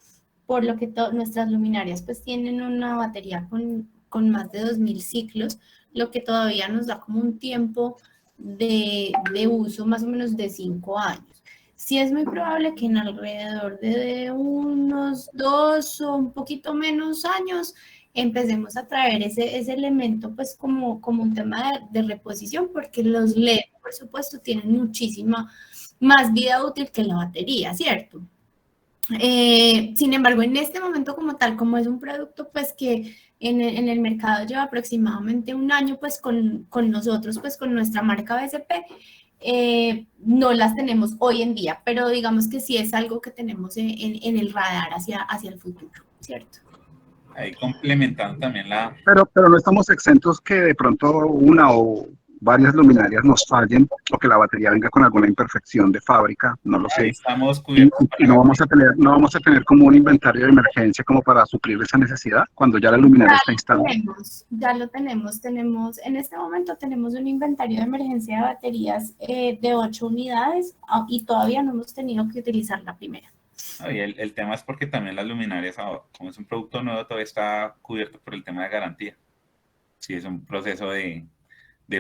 por lo que nuestras luminarias pues tienen una batería con más de 2000 ciclos, lo que todavía nos da como un tiempo de uso más o menos de 5 años. Sí es muy probable que en alrededor de unos 2 o un poquito menos años empecemos a traer ese elemento pues como un tema de reposición, porque los LED, por supuesto, tienen muchísima más vida útil que la batería, ¿cierto? Sin embargo, en este momento como tal, como es un producto pues que en el mercado lleva aproximadamente un año pues con nosotros, pues con nuestra marca BCP, no las tenemos hoy en día, pero digamos que sí es algo que tenemos en el radar hacia el futuro, ¿cierto? Ahí complementando también Pero no estamos exentos que de pronto una o varias luminarias nos fallen o que la batería venga con alguna imperfección de fábrica, no lo sé. Estamos cubiertos. Y no vamos a tener como un inventario de emergencia como para suplir esa necesidad cuando ya la luminaria está instalada. Ya lo tenemos. En este momento tenemos un inventario de emergencia de baterías de 8 unidades y todavía no hemos tenido que utilizar la primera. Y el tema es porque también las luminarias, como es un producto nuevo, todavía está cubierto por el tema de garantía. Si es un proceso de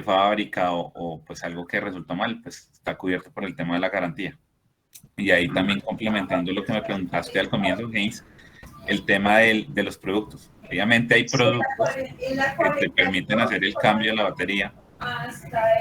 fábrica o pues algo que resultó mal, pues está cubierto por el tema de la garantía. Y ahí también complementando lo que me preguntaste al comienzo, James, el tema de los productos. Obviamente hay productos que te permiten hacer el cambio de la batería,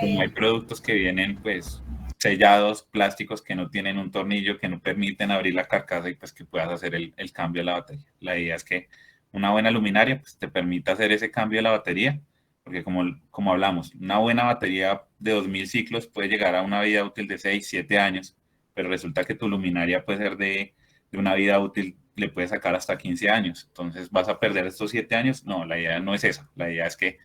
como hay productos que vienen pues sellados, plásticos que no tienen un tornillo, que no permiten abrir la carcasa y pues que puedas hacer el cambio de la batería. La idea es que una buena luminaria pues te permita hacer ese cambio de la batería, porque como hablamos, una buena batería de 2000 ciclos puede llegar a una vida útil de 6, 7 años, pero resulta que tu luminaria puede ser de una vida útil, le puedes sacar hasta 15 años. Entonces, ¿vas a perder estos 7 años? No, la idea no es esa. La idea es que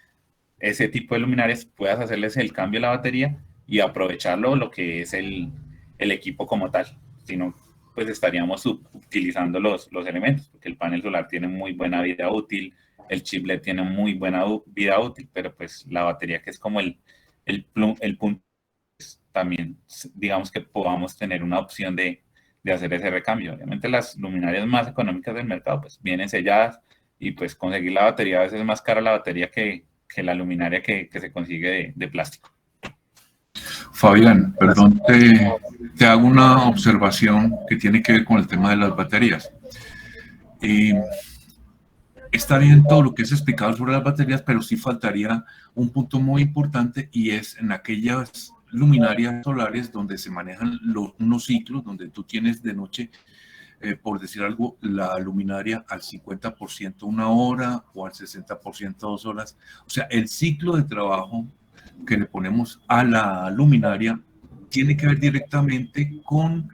ese tipo de luminarias puedas hacerles el cambio de la batería y aprovecharlo lo que es el equipo como tal. Si no, pues estaríamos utilizando los elementos, porque el panel solar tiene muy buena vida útil, el chiplet tiene muy buena vida útil, pero pues la batería, que es como el punto, pues, también digamos que podamos tener una opción de hacer ese recambio. Obviamente las luminarias más económicas del mercado pues vienen selladas y pues conseguir la batería a veces es más cara la batería que la luminaria que se consigue de plástico. Fabián, perdón, te hago una observación que tiene que ver con el tema de las baterías. Está bien todo lo que es explicado sobre las baterías, pero sí faltaría un punto muy importante, y es en aquellas luminarias solares donde se manejan unos ciclos, donde tú tienes de noche, por decir algo, la luminaria al 50% una hora o al 60% 2 horas. O sea, el ciclo de trabajo que le ponemos a la luminaria tiene que ver directamente con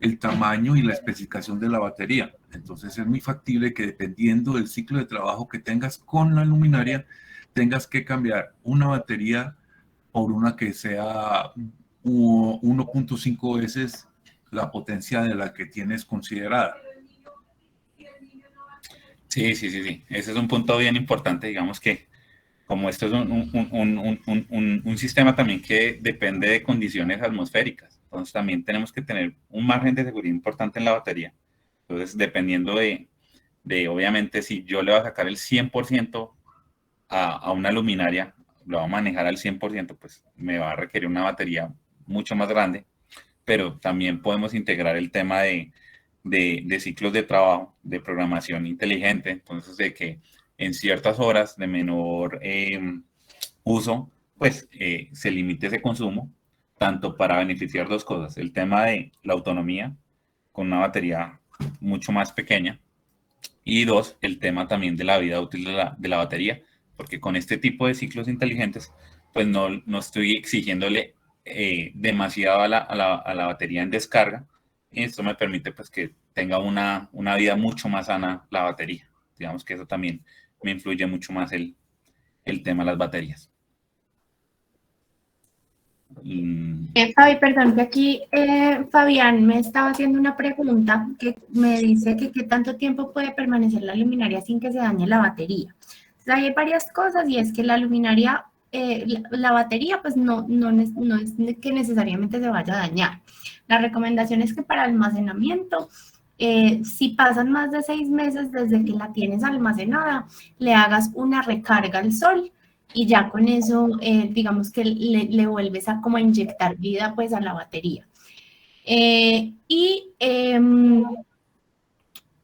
el tamaño y la especificación de la batería. Entonces es muy factible que dependiendo del ciclo de trabajo que tengas con la luminaria, tengas que cambiar una batería por una que sea 1.5 veces la potencia de la que tienes considerada. Sí. Ese es un punto bien importante, digamos que como esto es un sistema también que depende de condiciones atmosféricas, entonces también tenemos que tener un margen de seguridad importante en la batería. Entonces, dependiendo de obviamente, si yo le voy a sacar el 100% a una luminaria, lo voy a manejar al 100%, pues me va a requerir una batería mucho más grande, pero también podemos integrar el tema de ciclos de trabajo, de programación inteligente, entonces de que en ciertas horas de menor uso, pues se limite ese consumo, tanto para beneficiar dos cosas, el tema de la autonomía con una batería mucho más pequeña, y dos, el tema también de la vida útil de la batería, porque con este tipo de ciclos inteligentes, pues no estoy exigiéndole demasiado a la batería en descarga, y esto me permite pues que tenga una vida mucho más sana la batería. Digamos que eso también me influye mucho más el tema de las baterías. Fabi, perdón, que aquí Fabián me estaba haciendo una pregunta que me dice que qué tanto tiempo puede permanecer la luminaria sin que se dañe la batería. Entonces, hay varias cosas, y es que la luminaria, la batería pues no es que necesariamente se vaya a dañar. La recomendación es que para almacenamiento, si pasan más de 6 meses desde que la tienes almacenada, le hagas una recarga al sol y ya con eso, digamos que le vuelves a como inyectar vida pues a la batería.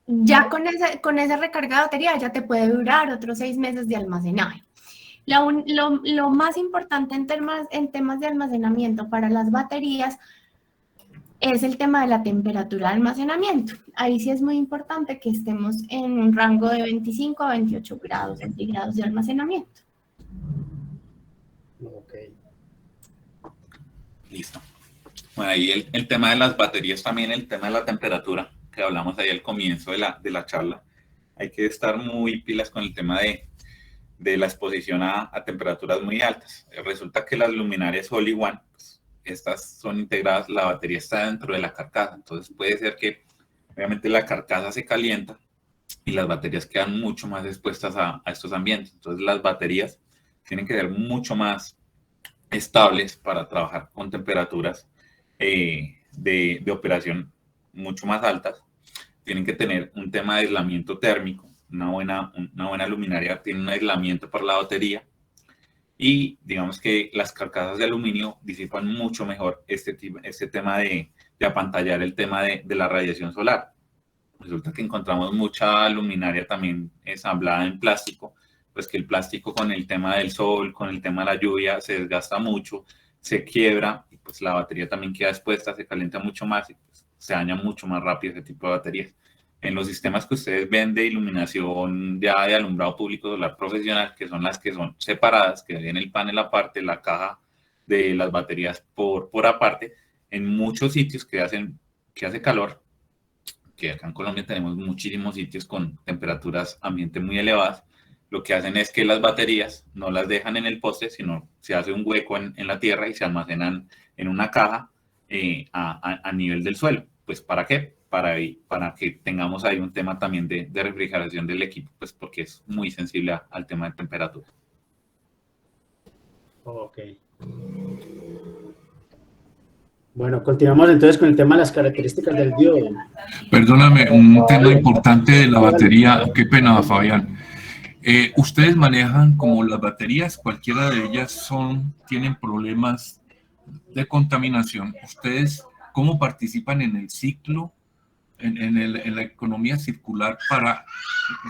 Ya con esa recarga de batería ya te puede durar otros 6 meses de almacenaje. Lo más importante en temas de almacenamiento para las baterías es el tema de la temperatura de almacenamiento. Ahí sí es muy importante que estemos en un rango de 25 a 28 grados centígrados de almacenamiento. Ok. Listo. Bueno, ahí el tema de las baterías, también el tema de la temperatura, que hablamos ahí al comienzo de la charla. Hay que estar muy pilas con el tema la exposición a temperaturas muy altas. Resulta que las luminarias All in One, pues, estas son integradas, la batería está dentro de la carcasa, entonces puede ser que obviamente la carcasa se calienta y las baterías quedan mucho más expuestas a estos ambientes. Entonces las baterías tienen que ser mucho más estables para trabajar con temperaturas de operación mucho más altas. Tienen que tener un tema de aislamiento térmico. Una buena luminaria tiene un aislamiento para la batería y digamos que las carcasas de aluminio disipan mucho mejor este tema de apantallar el tema de la radiación solar. Resulta que encontramos mucha luminaria también ensamblada en plástico, pues que el plástico con el tema del sol, con el tema de la lluvia, se desgasta mucho, se quiebra y pues la batería también queda expuesta, se calienta mucho más y pues, se daña mucho más rápido ese tipo de baterías. En los sistemas que ustedes ven de iluminación ya de alumbrado público solar profesional, que son las que son separadas, que ven el panel aparte, la caja de las baterías por aparte, en muchos sitios que hace calor, que acá en Colombia tenemos muchísimos sitios con temperaturas ambiente muy elevadas, lo que hacen es que las baterías no las dejan en el poste, sino se hace un hueco en la tierra y se almacenan en una caja a nivel del suelo. Pues ¿para qué? Para que tengamos ahí un tema también de refrigeración del equipo, pues porque es muy sensible al tema de temperatura. Ok. Bueno, continuamos entonces con el tema de las características del diodo. Perdóname, un tema importante de la batería, qué pena, Fabián. Ustedes manejan como las baterías, cualquiera de ellas tienen problemas de contaminación. ¿Ustedes cómo participan en el ciclo, en la economía circular para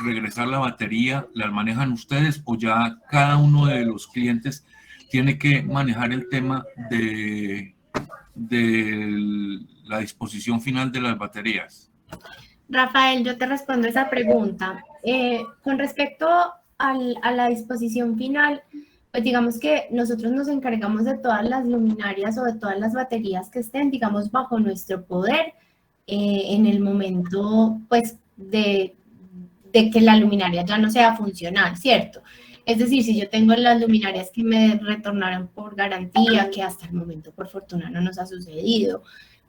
regresar la batería? ¿La manejan ustedes o ya cada uno de los clientes tiene que manejar el tema de la disposición final de las baterías? Rafael, yo te respondo esa pregunta. Con respecto a la disposición final, pues digamos que nosotros nos encargamos de todas las luminarias o de todas las baterías que estén, digamos, bajo nuestro poder en el momento, pues, de que la luminaria ya no sea funcional, ¿cierto? Es decir, si yo tengo las luminarias que me retornaron por garantía, que hasta el momento, por fortuna, no nos ha sucedido,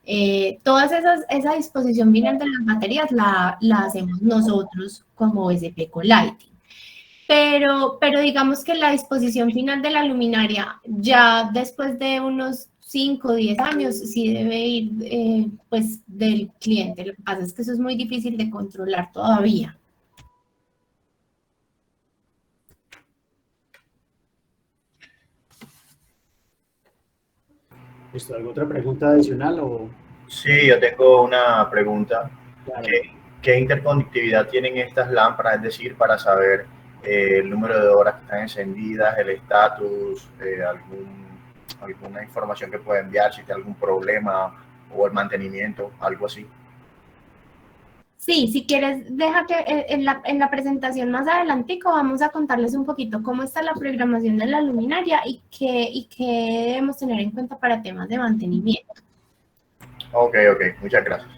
esa disposición final de las baterías la hacemos nosotros como OSP Colighting. Pero digamos que la disposición final de la luminaria ya después de unos 5 o 10 años sí debe ir pues del cliente. Lo que pasa es que eso es muy difícil de controlar todavía. ¿Listo? ¿Alguna otra pregunta adicional? Sí, yo tengo una pregunta. Claro. ¿Qué interconectividad tienen estas lámparas? Es decir, para saber el número de horas que están encendidas, el estatus, alguna información que pueda enviar, si tiene algún problema o el mantenimiento, algo así. Sí, si quieres, deja que en la presentación más adelantico vamos a contarles un poquito cómo está la programación de la luminaria y qué debemos tener en cuenta para temas de mantenimiento. Ok, muchas gracias.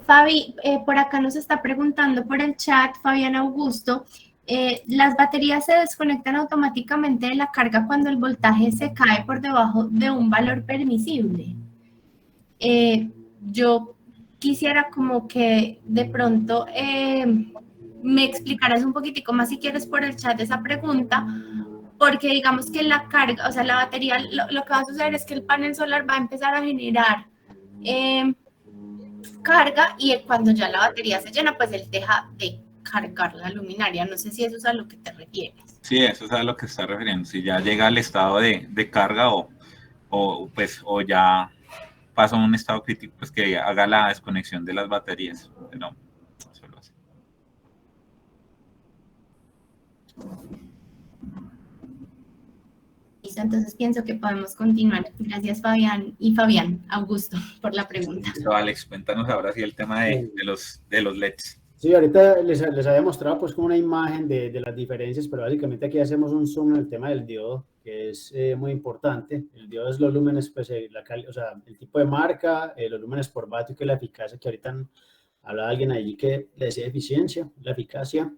Fabi, por acá nos está preguntando por el chat, Fabián Augusto, ¿las baterías se desconectan automáticamente de la carga cuando el voltaje se cae por debajo de un valor permisible? Yo quisiera como que de pronto me explicaras un poquitico más si quieres por el chat esa pregunta, porque digamos que la carga, o sea, la batería, lo que va a suceder es que el panel solar va a empezar a generar carga y cuando ya la batería se llena, pues él deja de cargar la luminaria. No sé si eso es a lo que te refieres. Sí, eso es a lo que está refiriendo. Si ya llega al estado de carga o ya pasa a un estado crítico, pues que haga la desconexión de las baterías. Pero solo así. Listo, entonces pienso que podemos continuar. Gracias, Fabián y Fabián Augusto, por la pregunta. Listo, Alex, cuéntanos ahora sí el tema de los LEDs. Sí, ahorita les había mostrado pues como una imagen de las diferencias, pero básicamente aquí hacemos un zoom en el tema del diodo, que es muy importante. El diodo es los lúmenes, pues, o sea, el tipo de marca, los lúmenes por vatio, que es la eficacia, que ahorita hablaba alguien allí que le decía eficiencia, la eficacia.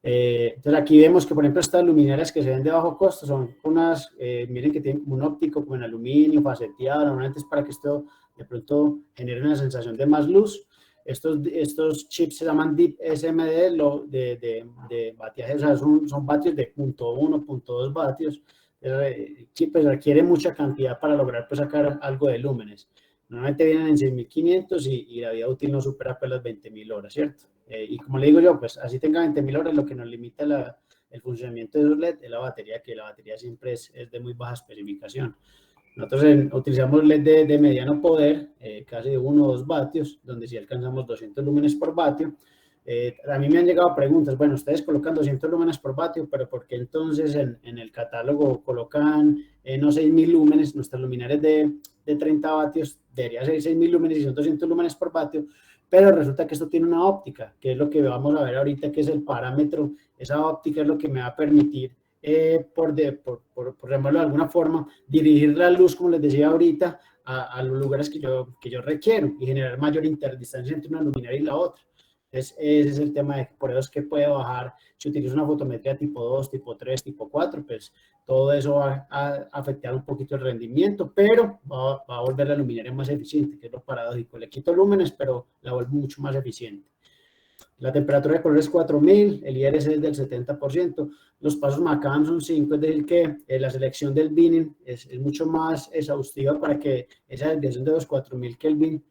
Entonces aquí vemos que, por ejemplo, estas luminarias que se ven de bajo costo son unas, miren que tienen como un óptico como en aluminio, faceteado, normalmente es para que esto de pronto genere una sensación de más luz. Estos chips se llaman Deep SMD de batiaje, o sea, son vatios de 0.1, 0.2 vatios. Pues requiere mucha cantidad para lograr pues, sacar algo de lúmenes. Normalmente vienen en 6.500 y la vida útil no supera pues, las 20.000 horas, ¿cierto? Y como le digo yo, pues así tenga 20.000 horas, lo que nos limita el funcionamiento de esos LED es la batería, que la batería siempre es de muy baja especificación. Nosotros utilizamos LED de mediano poder, casi de 1 o 2 vatios, donde sí alcanzamos 200 lúmenes por vatio. A mí me han llegado preguntas, bueno, ustedes colocan 200 lúmenes por vatio, pero ¿por qué entonces en el catálogo colocan no 6.000 lúmenes? Nuestras luminarias de 30 vatios debería ser 6.000 lúmenes y son 200 lúmenes por vatio, pero resulta que esto tiene una óptica, que es lo que vamos a ver ahorita, que es el parámetro. Esa óptica es lo que me va a permitir, por llamarlo de alguna forma, dirigir la luz, como les decía ahorita, a los lugares que yo requiero y generar mayor interdistancia entre una luminaria y la otra. Entonces, ese es el tema, por eso es que puede bajar, si utiliza una fotometría tipo 2, tipo 3, tipo 4, pues todo eso va a afectar un poquito el rendimiento, pero va a volver la luminaria más eficiente, que es lo paradójico. Le quito lúmenes, pero la vuelvo mucho más eficiente. La temperatura de color es 4000, el IRS es del 70%, los pasos MACAM son 5, es decir que la selección del binning es mucho más exhaustiva para que esa desviación de los 4000 Kelvin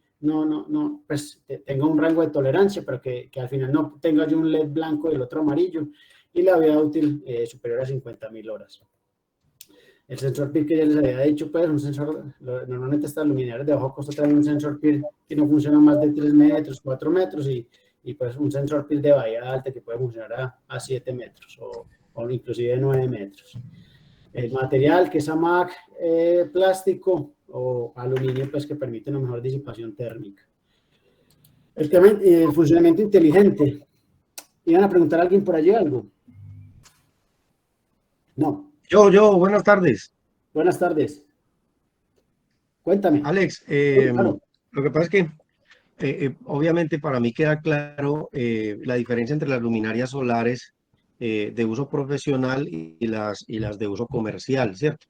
pues tenga un rango de tolerancia, pero que al final no tenga yo un LED blanco y el otro amarillo, y la vida útil superior a 50.000 horas. El sensor PIR que ya les había dicho, pues un sensor, normalmente estas luminarias de bajo costo traen un sensor PIR que no funciona más de 3 metros, 4 metros, y pues un sensor PIR de bahía alta que puede funcionar a 7 metros o inclusive 9 metros. El material que es AMAC plástico o aluminio, pues que permite una mejor disipación térmica. El tema del funcionamiento inteligente. ¿Iban a preguntar a alguien por allí algo? No. Yo, buenas tardes. Buenas tardes. Cuéntame. Alex, Claro. lo que pasa es que obviamente para mí queda claro la diferencia entre las luminarias solares de uso profesional y las de uso comercial, ¿cierto?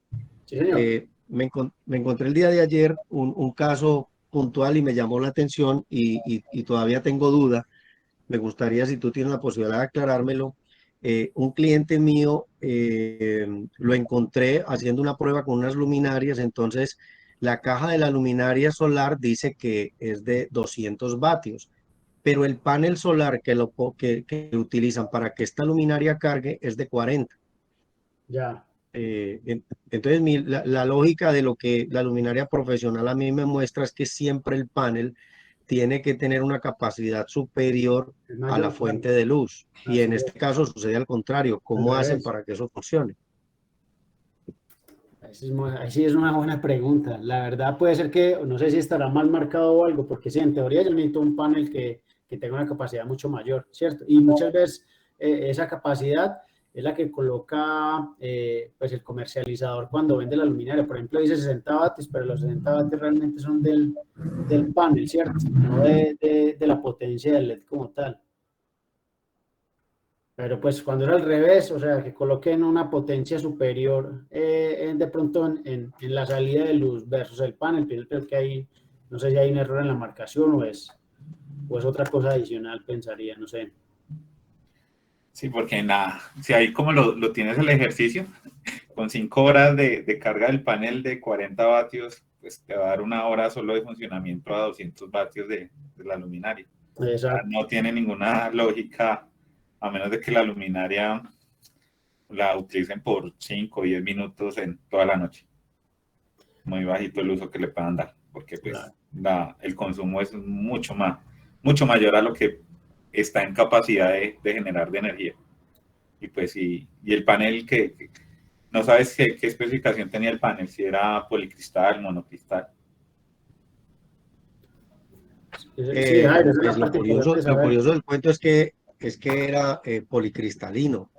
Sí, señor. Me encontré el día de ayer un caso puntual y me llamó la atención y todavía tengo duda. Me gustaría, si tú tienes la posibilidad de aclarármelo. Un cliente mío lo encontré haciendo una prueba con unas luminarias, entonces la caja de la luminaria solar dice que es de 200 vatios, pero el panel solar que utilizan para que esta luminaria cargue es de 40. Ya. Entonces la lógica de lo que la luminaria profesional a mí me muestra es que siempre el panel tiene que tener una capacidad superior a la fuente de luz. Y en este caso sucede al contrario. ¿Cómo hacen para que eso funcione? Así es una buena pregunta. La verdad puede ser que, no sé si estará mal marcado o algo, porque sí, en teoría yo necesito un panel que tenga una capacidad mucho mayor, ¿cierto? Y muchas veces esa capacidad es la que coloca pues el comercializador cuando vende la luminaria. Por ejemplo, dice 60 vatios, pero los 60 vatios realmente son del panel, ¿cierto? No de la potencia del LED como tal. Pero pues cuando era al revés, o sea, que coloquen una potencia superior de pronto en la salida de luz versus el panel, creo que hay, no sé si hay un error en la marcación o es otra cosa adicional, pensaría, no sé. Sí, porque si ahí como lo tienes el ejercicio, con 5 horas de carga del panel de 40 vatios, pues te va a dar 1 hora solo de funcionamiento a 200 vatios de la luminaria. O sea, no tiene ninguna lógica, a menos de que la luminaria la utilicen por 5 o 10 minutos en toda la noche. Muy bajito el uso que le puedan dar, porque pues el consumo es mucho mayor a lo que está en capacidad de generar de energía. Y pues y el panel que no sabes qué especificación tenía el panel, si era policristal, monocristal. Pues lo curioso del cuento es que era policristalino,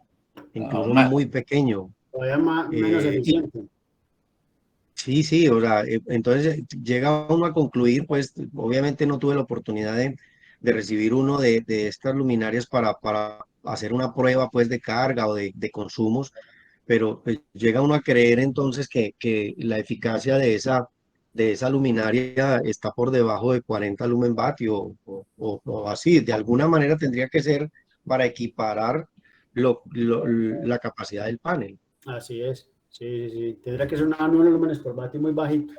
incluso muy pequeño. Todavía menos eficiente. Sí, o sea, entonces llega uno a concluir, pues obviamente no tuve la oportunidad de recibir uno de estas luminarias para hacer una prueba pues de carga o de consumos, pero pues, llega uno a creer entonces que la eficacia de esa luminaria está por debajo de 40 lumen vatio o así. De alguna manera tendría que ser para equiparar la capacidad del panel. Así es. Sí, sí, sí. Tendrá que ser una 9 lúmenes por vatio muy bajito.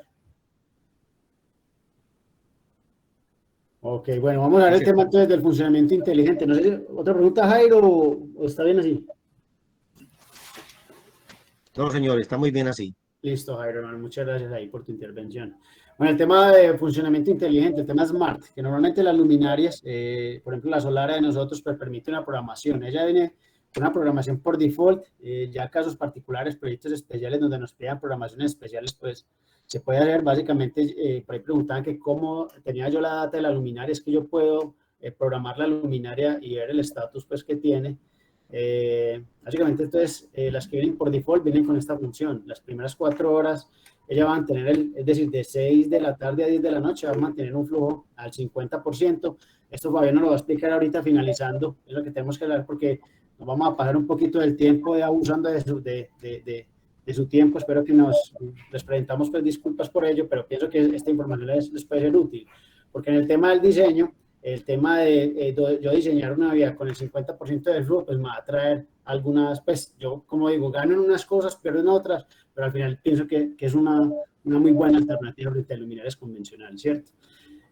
Ok, bueno, vamos a ver el tema entonces del funcionamiento inteligente. No sé si otra pregunta, Jairo, o está bien así. No, señor, está muy bien así. Listo, Jairo, hermano, muchas gracias ahí por tu intervención. Bueno, el tema de funcionamiento inteligente, el tema Smart, que normalmente las luminarias, por ejemplo, la solar de nosotros, pues, permite una programación. Ella viene con una programación por default, ya casos particulares, proyectos especiales donde nos pidan programaciones especiales, pues se puede hacer básicamente, por ahí preguntaban que cómo tenía yo la data de la luminaria, es que yo puedo programar la luminaria y ver el estatus pues que tiene. Básicamente entonces las que vienen por default vienen con esta función. Las primeras 4 horas ellas van a tener, es decir, de 6 de la tarde a 10 de la noche van a mantener un flujo al 50%. Esto Fabián nos lo va a explicar ahorita finalizando, es lo que tenemos que hablar porque nos vamos a pasar un poquito del tiempo abusando de su tiempo. Espero que les presentamos pues disculpas por ello, pero pienso que esta información les puede ser útil, porque en el tema del diseño, el tema de yo diseñar una vía con el 50% del flujo, pues me va a traer algunas, pues yo como digo, gano en unas cosas, pero en otras, pero al final pienso que es una muy buena alternativa frente a luminarias convencionales, ¿cierto?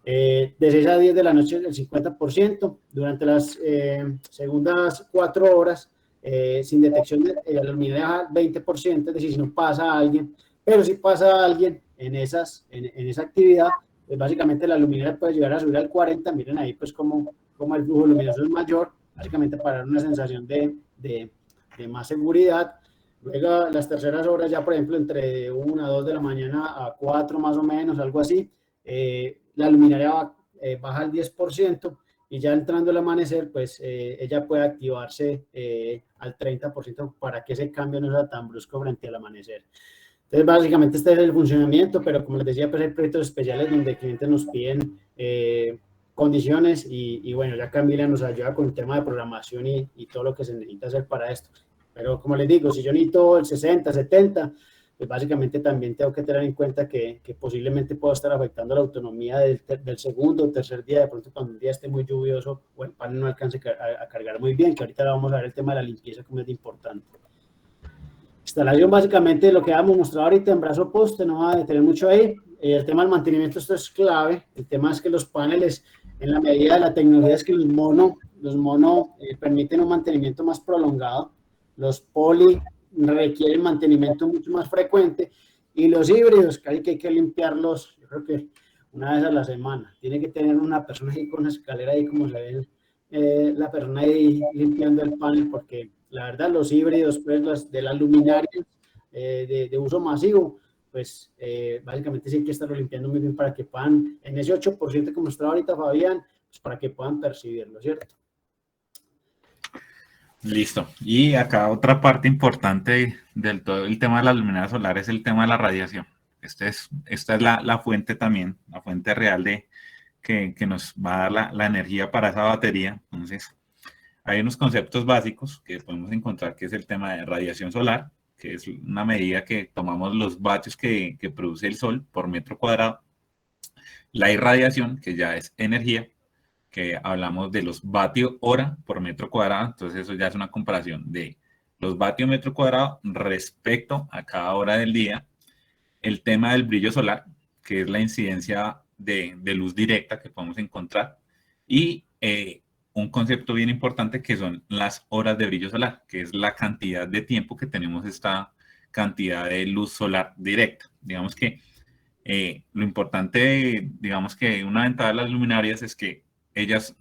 De 6 a 10 de la noche el 50%, durante las segundas 4 horas, sin detección de la luminaria 20%, es decir, si no pasa a alguien, pero si pasa a alguien en esa actividad, pues básicamente la luminaria puede llegar a subir al 40%, miren ahí pues como el flujo luminoso es mayor, básicamente para dar una sensación de más seguridad. Luego las terceras horas ya, por ejemplo, entre 1 a 2 de la mañana a 4 más o menos, algo así, la luminaria baja al 10% y ya entrando el amanecer, pues ella puede activarse al 30% para que ese cambio no sea tan brusco frente al amanecer. Entonces, básicamente este es el funcionamiento, pero como les decía, pues hay proyectos especiales donde clientes nos piden condiciones y bueno, ya Camila nos ayuda con el tema de programación y todo lo que se necesita hacer para esto. Pero como les digo, si yo necesito el 60, 70, pues básicamente también tengo que tener en cuenta que posiblemente puedo estar afectando la autonomía del segundo o tercer día, de pronto cuando un día esté muy lluvioso o el panel no alcance a cargar muy bien, que ahorita vamos a ver el tema de la limpieza como es importante. Instalación básicamente lo que hemos mostrado ahorita en brazo poste, no va a detener mucho ahí. El tema del mantenimiento, esto es clave. El tema es que los paneles, en la medida de la tecnología, es que los mono permiten un mantenimiento más prolongado. Los poli requieren mantenimiento mucho más frecuente y los híbridos, que hay que limpiarlos, yo creo que una vez a la semana. Tiene que tener una persona ahí con una escalera ahí como se ve la persona ahí limpiando el panel, porque la verdad los híbridos, pues de las luminarias de uso masivo, pues básicamente sí hay que estarlo limpiando muy bien para que puedan, en ese 8% que mostraba ahorita Fabián, pues para que puedan percibirlo, ¿cierto? Listo. Y acá otra parte importante del todo el tema de la luminaria solar es el tema de la radiación. Esta es la fuente también, la fuente real que nos va a dar la energía para esa batería. Entonces, hay unos conceptos básicos que podemos encontrar, que es el tema de radiación solar, que es una medida que tomamos los vatios que produce el sol por metro cuadrado. La irradiación, que ya es energía, que hablamos de los vatios hora por metro cuadrado, entonces eso ya es una comparación de los vatios metro cuadrado respecto a cada hora del día. El tema del brillo solar, que es la incidencia de luz directa que podemos encontrar, y un concepto bien importante que son las horas de brillo solar, que es la cantidad de tiempo que tenemos esta cantidad de luz solar directa. Digamos que lo importante, digamos que una ventaja de las luminarias es que ellas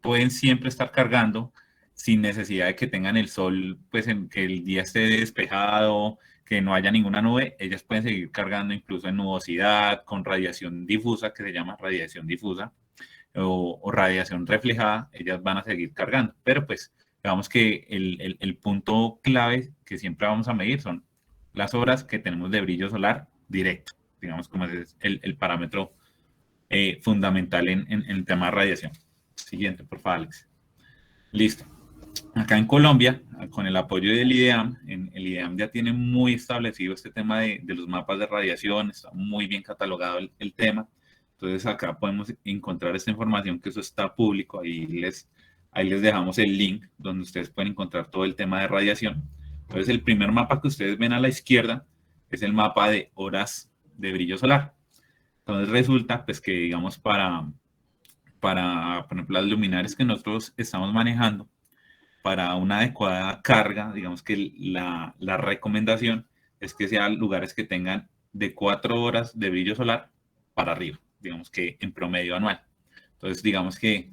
pueden siempre estar cargando sin necesidad de que tengan el sol, pues en que el día esté despejado, que no haya ninguna nube. Ellas pueden seguir cargando incluso en nubosidad, con radiación difusa, que se llama radiación difusa, o radiación reflejada, ellas van a seguir cargando. Pero pues, digamos que el punto clave que siempre vamos a medir son las horas que tenemos de brillo solar directo, digamos como es el parámetro fundamental en el tema de radiación. Siguiente, por favor, Alex. Listo. acá en Colombia, con el apoyo del IDEAM, el IDEAM ya tiene muy establecido este tema de los mapas de radiación, está muy bien catalogado el tema. Entonces acá podemos encontrar esta información, que eso está público, ahí les dejamos el link donde ustedes pueden encontrar todo el tema de radiación. Entonces el primer mapa que ustedes ven a la izquierda es el mapa de horas de brillo solar. Entonces resulta pues que digamos para por ejemplo las luminarias que nosotros estamos manejando, para una adecuada carga, digamos que la recomendación es que sean lugares que tengan de 4 horas de brillo solar para arriba, digamos que en promedio anual. Entonces, digamos que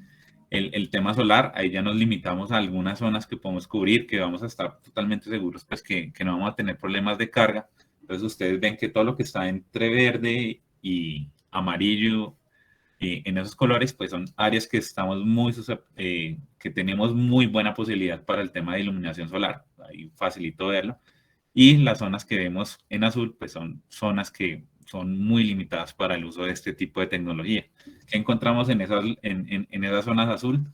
el tema solar, ahí ya nos limitamos a algunas zonas que podemos cubrir, que vamos a estar totalmente seguros pues que no vamos a tener problemas de carga. Entonces, ustedes ven que todo lo que está entre verde y amarillo, en esos colores, pues son áreas que estamos que tenemos muy buena posibilidad para el tema de iluminación solar. Ahí facilito verlo. Y las zonas que vemos en azul, pues son zonas que son muy limitadas para el uso de este tipo de tecnología. ¿Qué encontramos en esas zonas azul?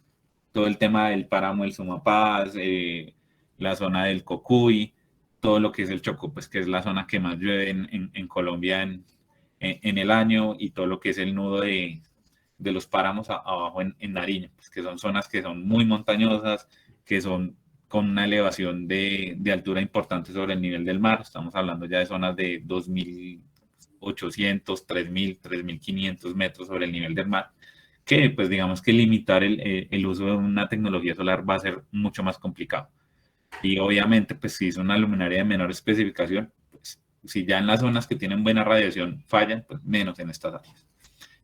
Todo el tema del páramo del Sumapaz, la zona del Cocuy, todo lo que es el Chocó, pues que es la zona que más llueve en Colombia en el año, y todo lo que es el nudo de los páramos abajo en Nariño, pues que son zonas que son muy montañosas, que son con una elevación de altura importante sobre el nivel del mar. Estamos hablando ya de zonas de 2.800, 3.000, 3.500 metros sobre el nivel del mar, que pues digamos que limitar el uso de una tecnología solar va a ser mucho más complicado. Y obviamente pues si es una luminaria de menor especificación, pues si ya en las zonas que tienen buena radiación fallan, pues menos en estas áreas.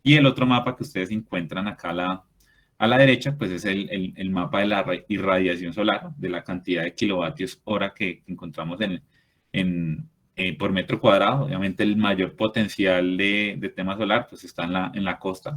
Y el otro mapa que ustedes encuentran acá a la derecha, pues es el mapa de la irradiación solar, de la cantidad de kilovatios hora que encontramos por metro cuadrado. Obviamente el mayor potencial de tema solar pues está en la costa.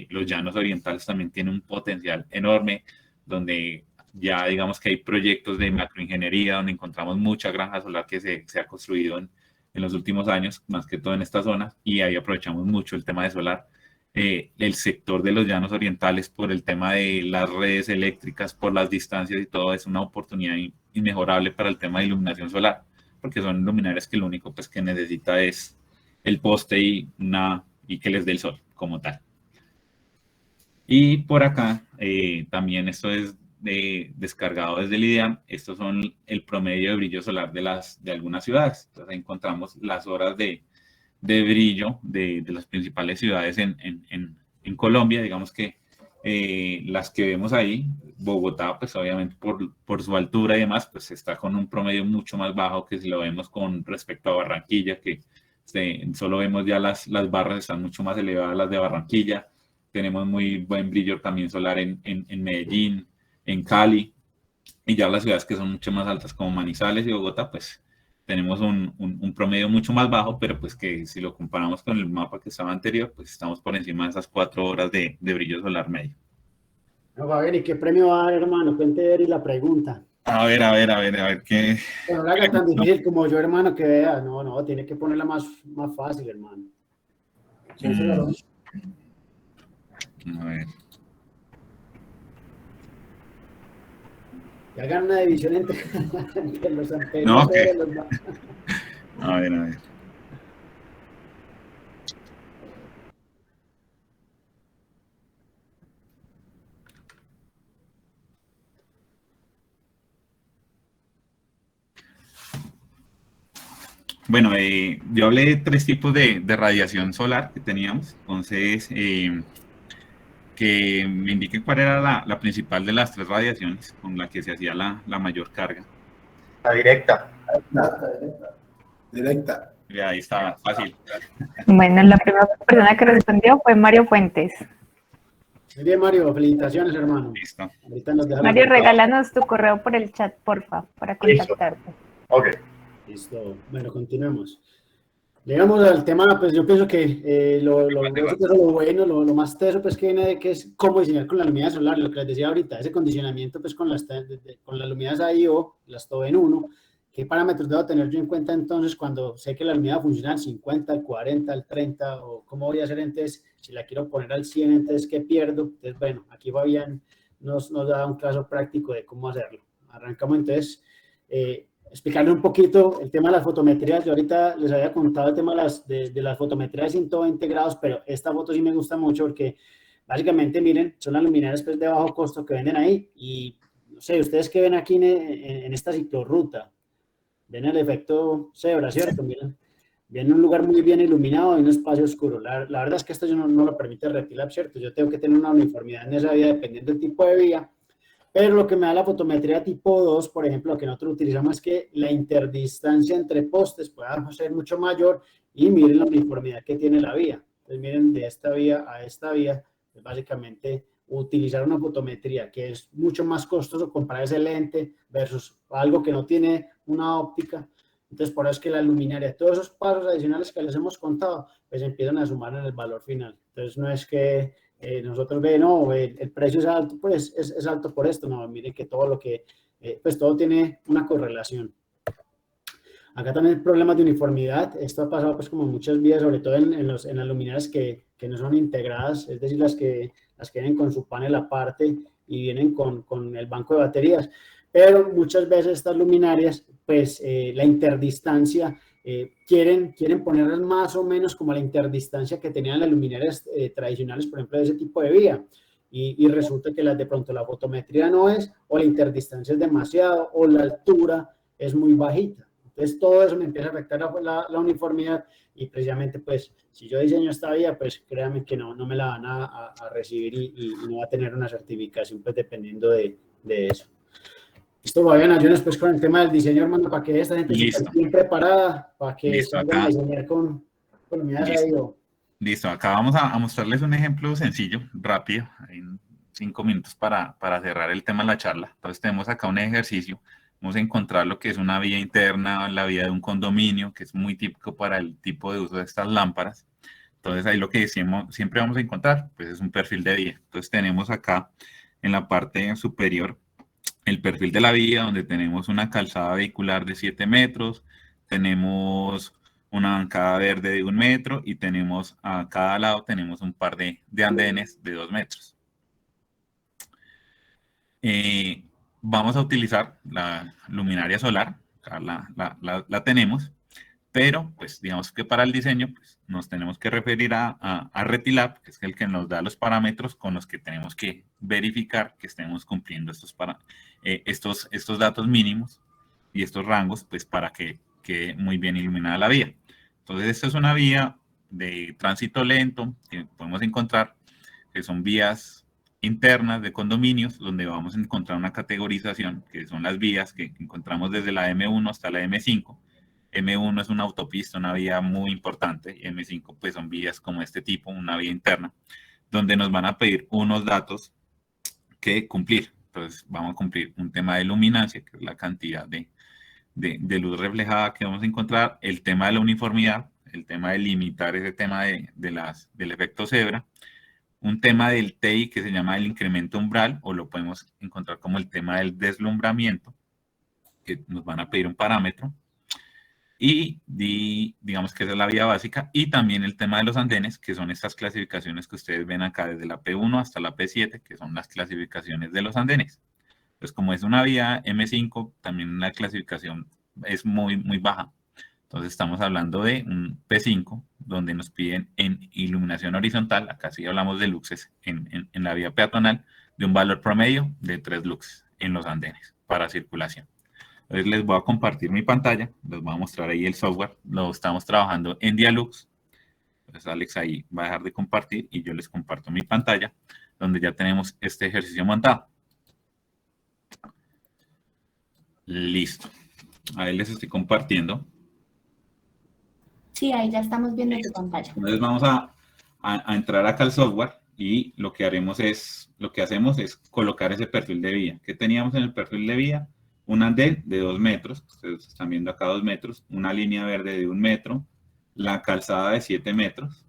Los llanos orientales también tienen un potencial enorme, donde ya digamos que hay proyectos de macroingeniería, donde encontramos mucha granja solar que se ha construido en los últimos años, más que todo en esta zona, y ahí aprovechamos mucho el tema de solar. El sector de los llanos orientales, por el tema de las redes eléctricas, por las distancias y todo, es una oportunidad inmejorable para el tema de iluminación solar, porque son luminarias que lo único pues que necesita es el poste y que les dé el sol como tal. Y por acá también esto es descargado desde el IDEAM. Estos son el promedio de brillo solar de algunas ciudades. Entonces encontramos las horas de brillo de las principales ciudades en Colombia. Digamos que las que vemos ahí, Bogotá, pues obviamente por su altura y demás, pues está con un promedio mucho más bajo que si lo vemos con respecto a Barranquilla, que solo vemos ya las barras están mucho más elevadas, las de Barranquilla. Tenemos muy buen brillo también solar en Medellín, en Cali, y ya las ciudades que son mucho más altas como Manizales y Bogotá, pues tenemos un promedio mucho más bajo, pero pues que si lo comparamos con el mapa que estaba anterior, pues estamos por encima de esas 4 horas de brillo solar medio. No, Javier, ¿y qué premio va a dar, hermano? Cuente y la pregunta. A ver, ¿qué? Pero no la haga tan difícil como yo, hermano, que vea. No, tiene que ponerla más fácil, hermano. Sí, a ver. Que hagan una división entre los anteriores. No, okay. A ver. Bueno, yo hablé de 3 tipos de radiación solar que teníamos. Entonces, que me indiquen cuál era la principal de las 3 radiaciones con la que se hacía la mayor carga. La directa. Directa. Ya, ahí está, fácil. Bueno, la primera persona que respondió fue Mario Fuentes. Muy bien, Mario, felicitaciones, hermano. Listo. Mario, regálanos tu correo por el chat, porfa, para contactarte. Ok. Listo. Bueno, continuemos. Llegamos al tema, pues yo pienso que lo bueno, lo más teso, pues que viene de que es cómo diseñar con la luminaria solar, lo que les decía ahorita, ese condicionamiento pues con las luminarias AIO, las TOV en 1, ¿qué parámetros debo tener yo en cuenta entonces cuando sé que la luminaria funciona al 50, al 40, al 30, o cómo voy a hacer entonces, si la quiero poner al 100, entonces ¿qué pierdo? Entonces, bueno, aquí Fabián nos da un caso práctico de cómo hacerlo. arrancamos entonces explicarle un poquito el tema de las fotometrías. Yo ahorita les había contado el tema de las fotometrías de 120 grados, pero esta foto sí me gusta mucho porque básicamente, miren, son las luminarias pues, de bajo costo que venden ahí y no sé, ustedes que ven aquí en esta ciclorruta, ven el efecto cebra, ¿cierto? Miren, viene un lugar muy bien iluminado y un espacio oscuro. La verdad es que esto yo no lo permite Retilab, ¿cierto? Yo tengo que tener una uniformidad en esa vía dependiendo del tipo de vía. Pero lo que me da la fotometría tipo 2, por ejemplo, lo que nosotros utilizamos es que la interdistancia entre postes pueda ser mucho mayor y miren la uniformidad que tiene la vía. Entonces miren de esta vía a esta vía, pues básicamente utilizar una fotometría que es mucho más costoso comparar ese lente versus algo que no tiene una óptica. Entonces por eso es que la luminaria, todos esos pasos adicionales que les hemos contado, pues empiezan a sumar en el valor final. Entonces no es que nosotros el precio es alto, pues es alto por esto, no, miren que todo lo que, pues todo tiene una correlación. Acá también hay problemas de uniformidad, esto ha pasado pues como en muchas vías, sobre todo en las luminarias que no son integradas, es decir, las que vienen con su panel aparte y vienen con el banco de baterías, pero muchas veces estas luminarias, pues la interdistancia, quieren ponerlas más o menos como la interdistancia que tenían las luminarias tradicionales, por ejemplo, de ese tipo de vía. Y resulta que de pronto la fotometría no es, o la interdistancia es demasiado, o la altura es muy bajita. Entonces todo eso me empieza a afectar la uniformidad y precisamente pues si yo diseño esta vía, pues créanme que no me la van a recibir y no va a tener una certificación pues dependiendo de eso. Listo, Fabián, ayúdenos pues con el tema del diseño, hermano, para que esta gente esté bien preparada, para que salgan a diseñar con unidades ahí. Listo, acá vamos a mostrarles un ejemplo sencillo, rápido, en 5 minutos para cerrar el tema de la charla. Entonces tenemos acá un ejercicio, vamos a encontrar lo que es una vía interna, la vía de un condominio, que es muy típico para el tipo de uso de estas lámparas. Entonces ahí lo que decimos, siempre vamos a encontrar, pues es un perfil de vía. Entonces tenemos acá en la parte superior el perfil de la vía, donde tenemos una calzada vehicular de 7 metros, tenemos una bancada verde de 1 metro y tenemos a cada lado tenemos un par de andenes de 2 metros. Vamos a utilizar la luminaria solar, la tenemos, pero pues digamos que para el diseño pues, nos tenemos que referir a Retilab, que es el que nos da los parámetros con los que tenemos que verificar que estemos cumpliendo estos datos mínimos y estos rangos, pues para que quede muy bien iluminada la vía. Entonces, esta es una vía de tránsito lento que podemos encontrar, que son vías internas de condominios, donde vamos a encontrar una categorización, que son las vías que encontramos desde la M1 hasta la M5. M1 es una autopista, una vía muy importante, y M5 pues son vías como este tipo, una vía interna, donde nos van a pedir unos datos que cumplir. Entonces, vamos a cumplir un tema de luminancia, que es la cantidad de luz reflejada que vamos a encontrar, el tema de la uniformidad, el tema de limitar ese tema del efecto cebra, un tema del TI que se llama el incremento umbral, o lo podemos encontrar como el tema del deslumbramiento, que nos van a pedir un parámetro, y digamos que esa es la vía básica, y también el tema de los andenes, que son estas clasificaciones que ustedes ven acá desde la P1 hasta la P7, que son las clasificaciones de los andenes. Pues como es una vía M5, también la clasificación es muy, muy baja. Entonces estamos hablando de un P5, donde nos piden en iluminación horizontal, acá sí hablamos de luxes en la vía peatonal, de un valor promedio de 3 luxes en los andenes para circulación. Entonces les voy a compartir mi pantalla, les voy a mostrar ahí el software, lo estamos trabajando en Dialux. Entonces Alex ahí va a dejar de compartir y yo les comparto mi pantalla, donde ya tenemos este ejercicio montado. Listo. Ahí les estoy compartiendo. Sí, ahí ya estamos viendo tu pantalla. Entonces vamos a entrar acá al software y lo que hacemos es colocar ese perfil de vía. ¿Qué teníamos en el perfil de vía? Un andén de 2 metros, ustedes están viendo acá 2 metros, una línea verde de 1 metro, la calzada de 7 metros,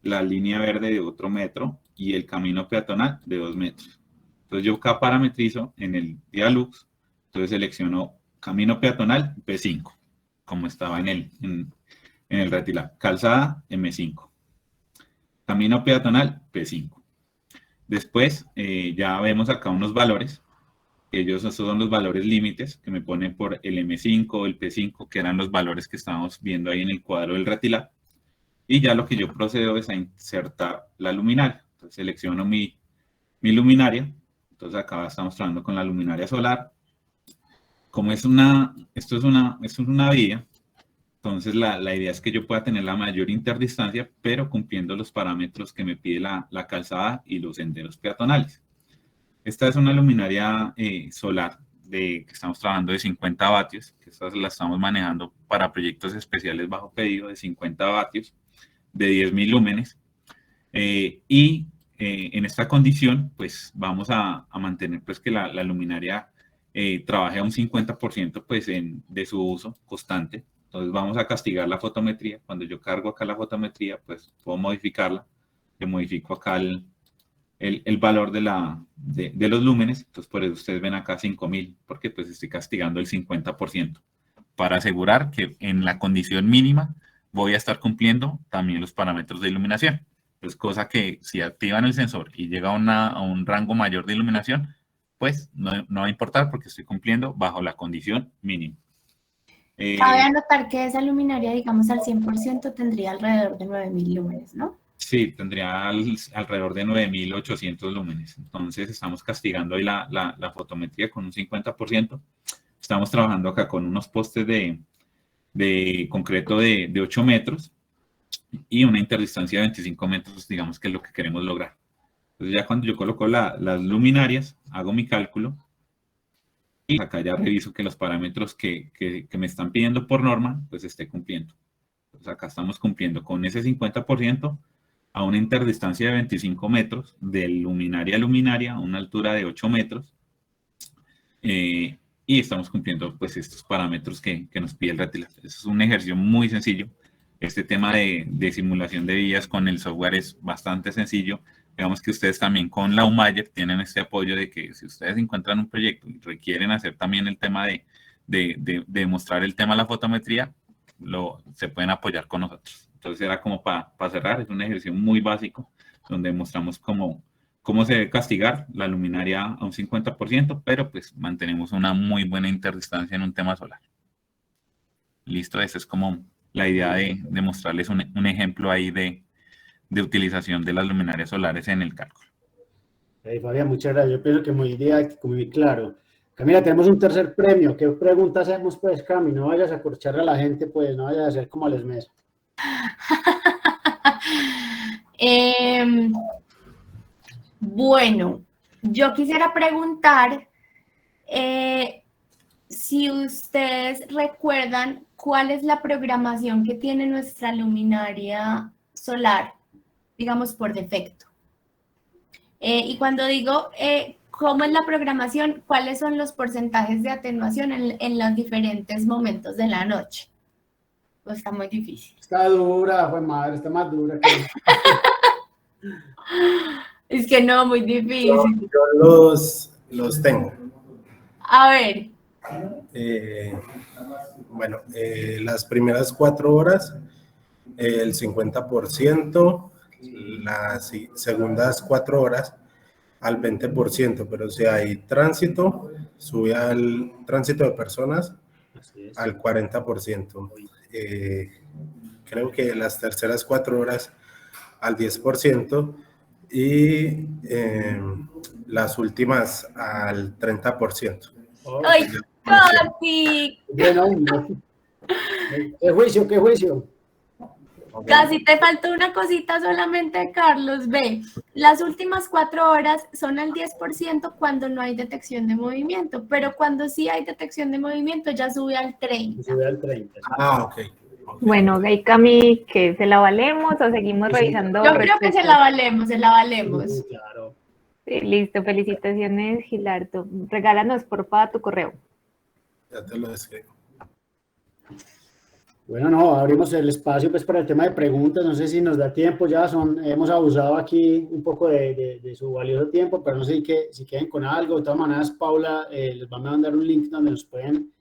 la línea verde de otro metro y el camino peatonal de 2 metros. Entonces yo acá parametrizo en el Dialux, entonces selecciono camino peatonal P5, como estaba en el Retilab. Calzada M5. Camino peatonal P5. Después ya vemos acá unos valores Esos son los valores límites que me ponen por el M5 o el P5, que eran los valores que estábamos viendo ahí en el cuadro del Retilab. Y ya lo que yo procedo es a insertar la luminaria. Entonces selecciono mi luminaria. Entonces acá estamos trabajando con la luminaria solar. Como esto es una vía, entonces la idea es que yo pueda tener la mayor interdistancia, pero cumpliendo los parámetros que me pide la calzada y los senderos peatonales. Esta es una luminaria solar que estamos trabajando de 50 vatios, que esta la estamos manejando para proyectos especiales bajo pedido de 50 vatios, de 10.000 lúmenes. En esta condición, pues vamos a mantener pues, que la luminaria trabaje a un 50% pues, de su uso constante. Entonces vamos a castigar la fotometría. Cuando yo cargo acá la fotometría, pues puedo modificarla. Le modifico acá el valor de los lúmenes. Entonces por eso ustedes ven acá 5.000, porque pues estoy castigando el 50%. Para asegurar que en la condición mínima voy a estar cumpliendo también los parámetros de iluminación. Pues cosa que si activan el sensor y llega a un rango mayor de iluminación, pues no va a importar porque estoy cumpliendo bajo la condición mínima. Cabe anotar que esa luminaria, digamos, al 100% tendría alrededor de 9.000 lúmenes, ¿no? Sí, tendría alrededor de 9.800 lúmenes. Entonces estamos castigando ahí la fotometría con un 50%. Estamos trabajando acá con unos postes de concreto de 8 metros y una interdistancia de 25 metros, digamos que es lo que queremos lograr. Entonces ya cuando yo coloco las luminarias, hago mi cálculo y acá ya reviso que los parámetros que me están pidiendo por norma, pues esté cumpliendo. Entonces acá estamos cumpliendo con ese 50% a una interdistancia de 25 metros, de luminaria a luminaria, a una altura de 8 metros, y estamos cumpliendo pues estos parámetros que nos pide el Retilab. Es un ejercicio muy sencillo. Este tema de simulación de vías con el software es bastante sencillo. Digamos que ustedes también con la UMAYER tienen este apoyo de que si ustedes encuentran un proyecto y requieren hacer también el tema de mostrar el tema de la fotometría, se pueden apoyar con nosotros. Entonces era como para cerrar, es un ejercicio muy básico donde mostramos cómo se debe castigar la luminaria a un 50%, pero pues mantenemos una muy buena interdistancia en un tema solar. Listo, esa es como la idea de mostrarles un ejemplo ahí de utilización de las luminarias solares en el cálculo. Fabián, muchas gracias. Yo pienso que muy didáctico, muy claro. Camila, tenemos un tercer premio. ¿Qué pregunta hacemos, pues, Cami? No vayas a corchar a la gente, pues, no vayas a hacer como a Les Mes. Bueno, yo quisiera preguntar si ustedes recuerdan cuál es la programación que tiene nuestra luminaria solar, digamos, por defecto. Y cuando digo cómo es la programación, cuáles son los porcentajes de atenuación en los diferentes momentos de la noche. Pues está muy difícil. Está dura, fue madre, está más dura que... Es que no, muy difícil. Yo los tengo. A ver. Bueno, las primeras 4 horas, el 50%, las segundas 4 horas al 20%, pero si hay tránsito, sube al tránsito de personas al 40%. Creo que las terceras 4 horas al 10% y las últimas al 30%. ¡Ay, casi! ¿Qué juicio? Casi te faltó una cosita solamente, Carlos. Ve, las últimas 4 horas son al 10% cuando no hay detección de movimiento, pero cuando sí hay detección de movimiento ya sube al 30%. Sube al 30%. Ah, ok. Bueno, Gay Cami, ¿que se la valemos o seguimos revisando? Yo creo que se la valemos. Sí, claro. Sí, listo, felicitaciones, Gilardo. Regálanos, porfa, tu correo. Ya te lo escribo. Bueno, no, abrimos el espacio pues para el tema de preguntas. No sé si nos da tiempo, ya hemos abusado aquí un poco de su valioso tiempo, pero no sé si queden con algo. De todas maneras, Paula les va a mandar un link donde nos pueden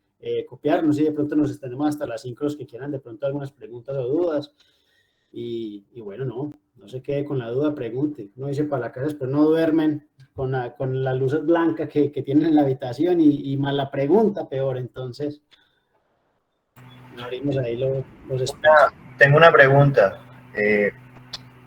copiar. No sé si de pronto nos extendemos hasta las 5 los que quieran de pronto algunas preguntas o dudas. Y bueno, no se quede con la duda, pregunte. Uno dice para la casa, pero no duermen. con la luz blanca que tienen en la habitación y más la pregunta peor, entonces abrimos ahí los espacios. Tengo una pregunta.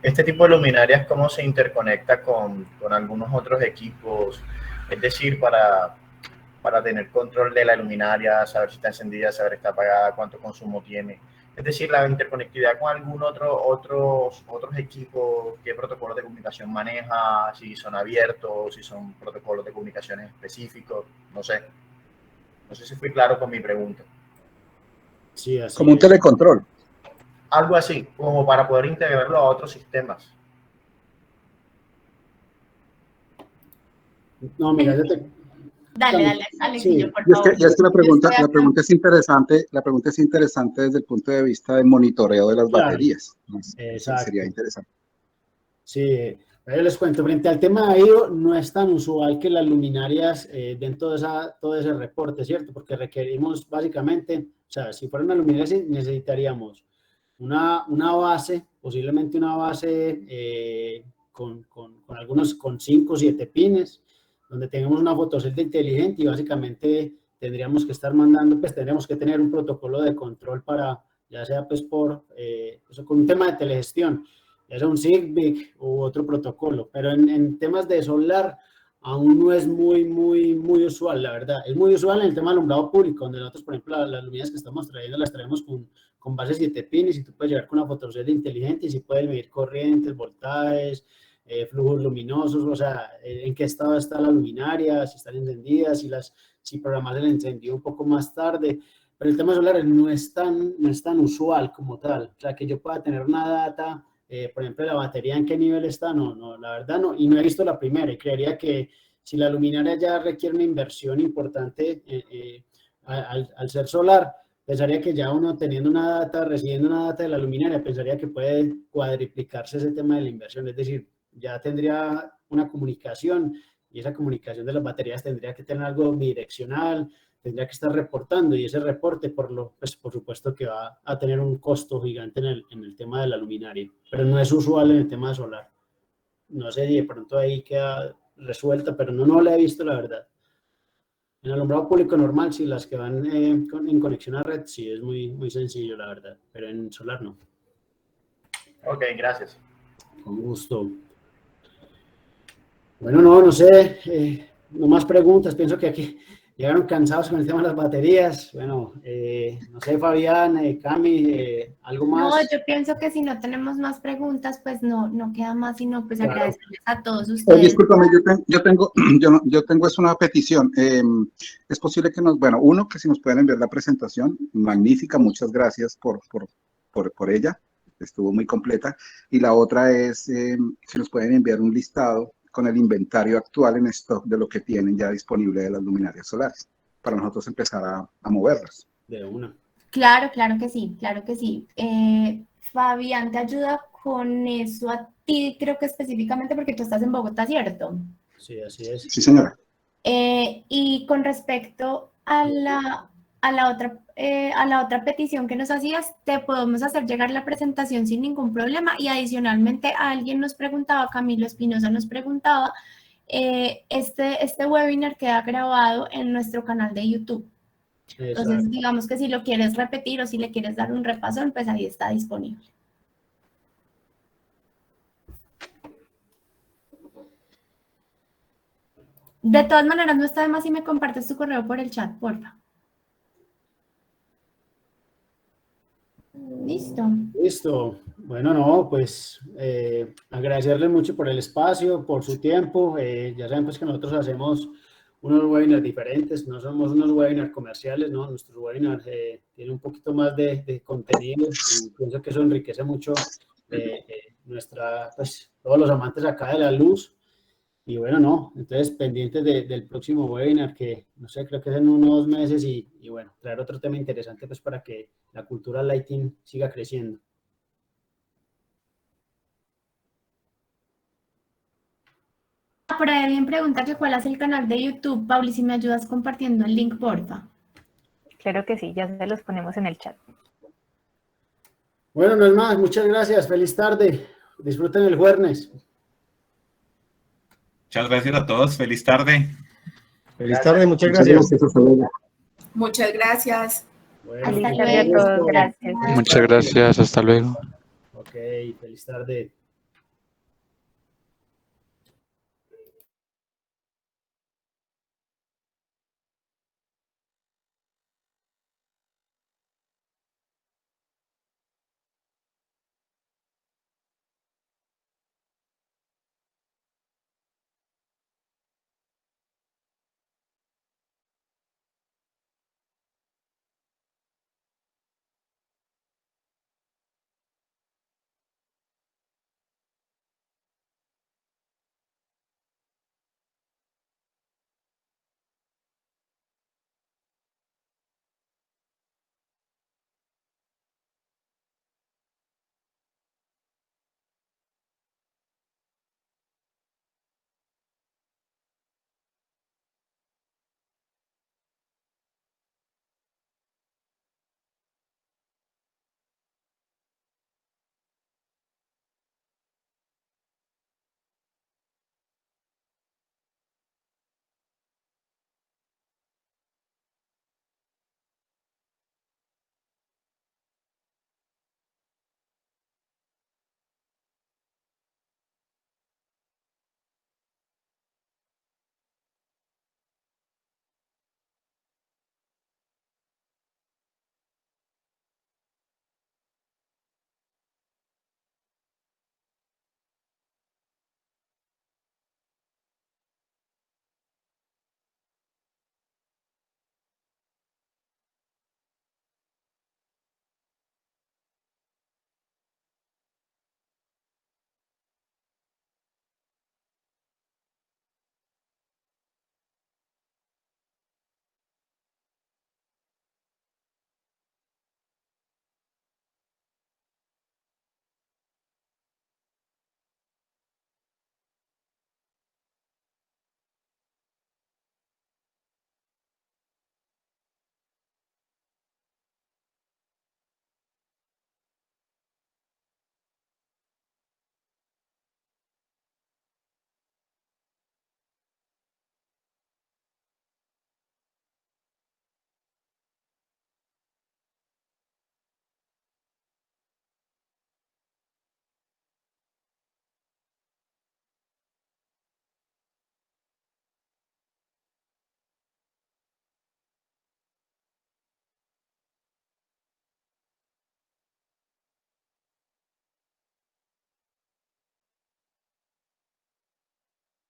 Este tipo de luminarias, ¿cómo se interconecta con algunos otros equipos? Es decir, para tener control de la luminaria, saber si está encendida, saber si está apagada, cuánto consumo tiene. Es decir, la interconectividad con algún otros equipos, qué protocolos de comunicación maneja, si son abiertos, si son protocolos de comunicaciones específicos, no sé. No sé si fui claro con mi pregunta. Sí, así como un telecontrol. Algo así, como para poder integrarlo a otros sistemas. No, mira, yo te... Dale, sí. por favor. Y es que la pregunta es interesante desde el punto de vista del monitoreo de las baterías. Exacto. Sería interesante. Sí, yo les cuento, frente al tema de IO, no es tan usual que las luminarias den todo ese reporte, ¿cierto? Porque requerimos básicamente, o sea, si fuera una luminaria necesitaríamos una base, posiblemente una base con 5 o 7 pines, donde tengamos una fotocelda inteligente y básicamente tendríamos que estar mandando, pues tendríamos que tener un protocolo de control para, ya sea pues por, eso con un tema de telegestión, ya sea un Zigbee u otro protocolo, pero en temas de solar aún no es muy usual, la verdad. Es muy usual en el tema de alumbrado público, donde nosotros, por ejemplo, las luminarias que estamos trayendo, las traemos con base 7 pines y tú puedes llegar con una fotocelda inteligente y si puedes medir corrientes, voltajes, flujos luminosos, o sea, en qué estado está la luminaria, si están encendidas, si programas el encendido un poco más tarde, pero el tema solar no es tan usual como tal, o sea, que yo pueda tener una data, por ejemplo, la batería en qué nivel está, no, la verdad no, y no he visto la primera, y creería que si la luminaria ya requiere una inversión importante al ser solar, pensaría que ya uno teniendo una data, recibiendo una data de la luminaria, pensaría que puede cuadriplicarse ese tema de la inversión, es decir, ya tendría una comunicación y esa comunicación de las baterías tendría que tener algo bidireccional, tendría que estar reportando y ese reporte pues por supuesto que va a tener un costo gigante en el tema de la luminaria, pero no es usual en el tema solar. No sé si de pronto ahí queda resuelta, pero no la he visto la verdad. En alumbrado público normal, sí, las que van en conexión a red, sí, es muy sencillo la verdad, pero en solar no. Ok, gracias. Con gusto. Bueno, no sé, no más preguntas, pienso que aquí llegaron cansados con el tema de las baterías. Bueno, no sé, Fabián, Cami, ¿algo más? No, yo pienso que si no tenemos más preguntas, pues no queda más sino pues claro. agradecerles a todos ustedes. Discúlpame, yo tengo es una petición. Es posible que uno, que si nos pueden enviar la presentación, magnífica, muchas gracias por ella, estuvo muy completa. Y la otra es, si nos pueden enviar un listado con el inventario actual en stock de lo que tienen ya disponible de las luminarias solares, para nosotros empezar a moverlas. De una. Claro que sí, claro que sí. Fabián, ¿te ayuda con eso a ti? Creo que específicamente porque tú estás en Bogotá, ¿cierto? Sí, así es. Sí, señora. Y con respecto a la otra petición que nos hacías, te podemos hacer llegar la presentación sin ningún problema. Y adicionalmente, alguien nos preguntaba, Camilo Espinosa nos preguntaba, este webinar queda grabado en nuestro canal de YouTube. Entonces, Exacto. digamos que si lo quieres repetir o si le quieres dar un repasón, pues ahí está disponible. De todas maneras, no está de más si me compartes tu correo por el chat, porfa. Listo. Bueno, no, pues agradecerles mucho por el espacio, por su tiempo. Ya saben pues que nosotros hacemos unos webinars diferentes, no somos unos webinars comerciales, ¿no? Nuestros webinars tienen un poquito más de contenido y pienso que eso enriquece mucho pues, todos los amantes acá de la luz. Y bueno, no, entonces pendientes del próximo webinar que, no sé, creo que es en unos 2 meses y bueno, traer otro tema interesante pues para que la cultura lighting siga creciendo. Por ahí alguien pregunta que cuál es el canal de YouTube. Pauli, si me ayudas compartiendo el link, porfa. Claro que sí, ya se los ponemos en el chat. Bueno, no es más, muchas gracias, feliz tarde, disfruten el jueves. Muchas gracias a todos. Feliz tarde. Feliz tarde, muchas gracias. Muchas gracias. Bueno, Feliz tarde a todos, gracias. Muchas gracias, hasta luego. Ok, feliz tarde.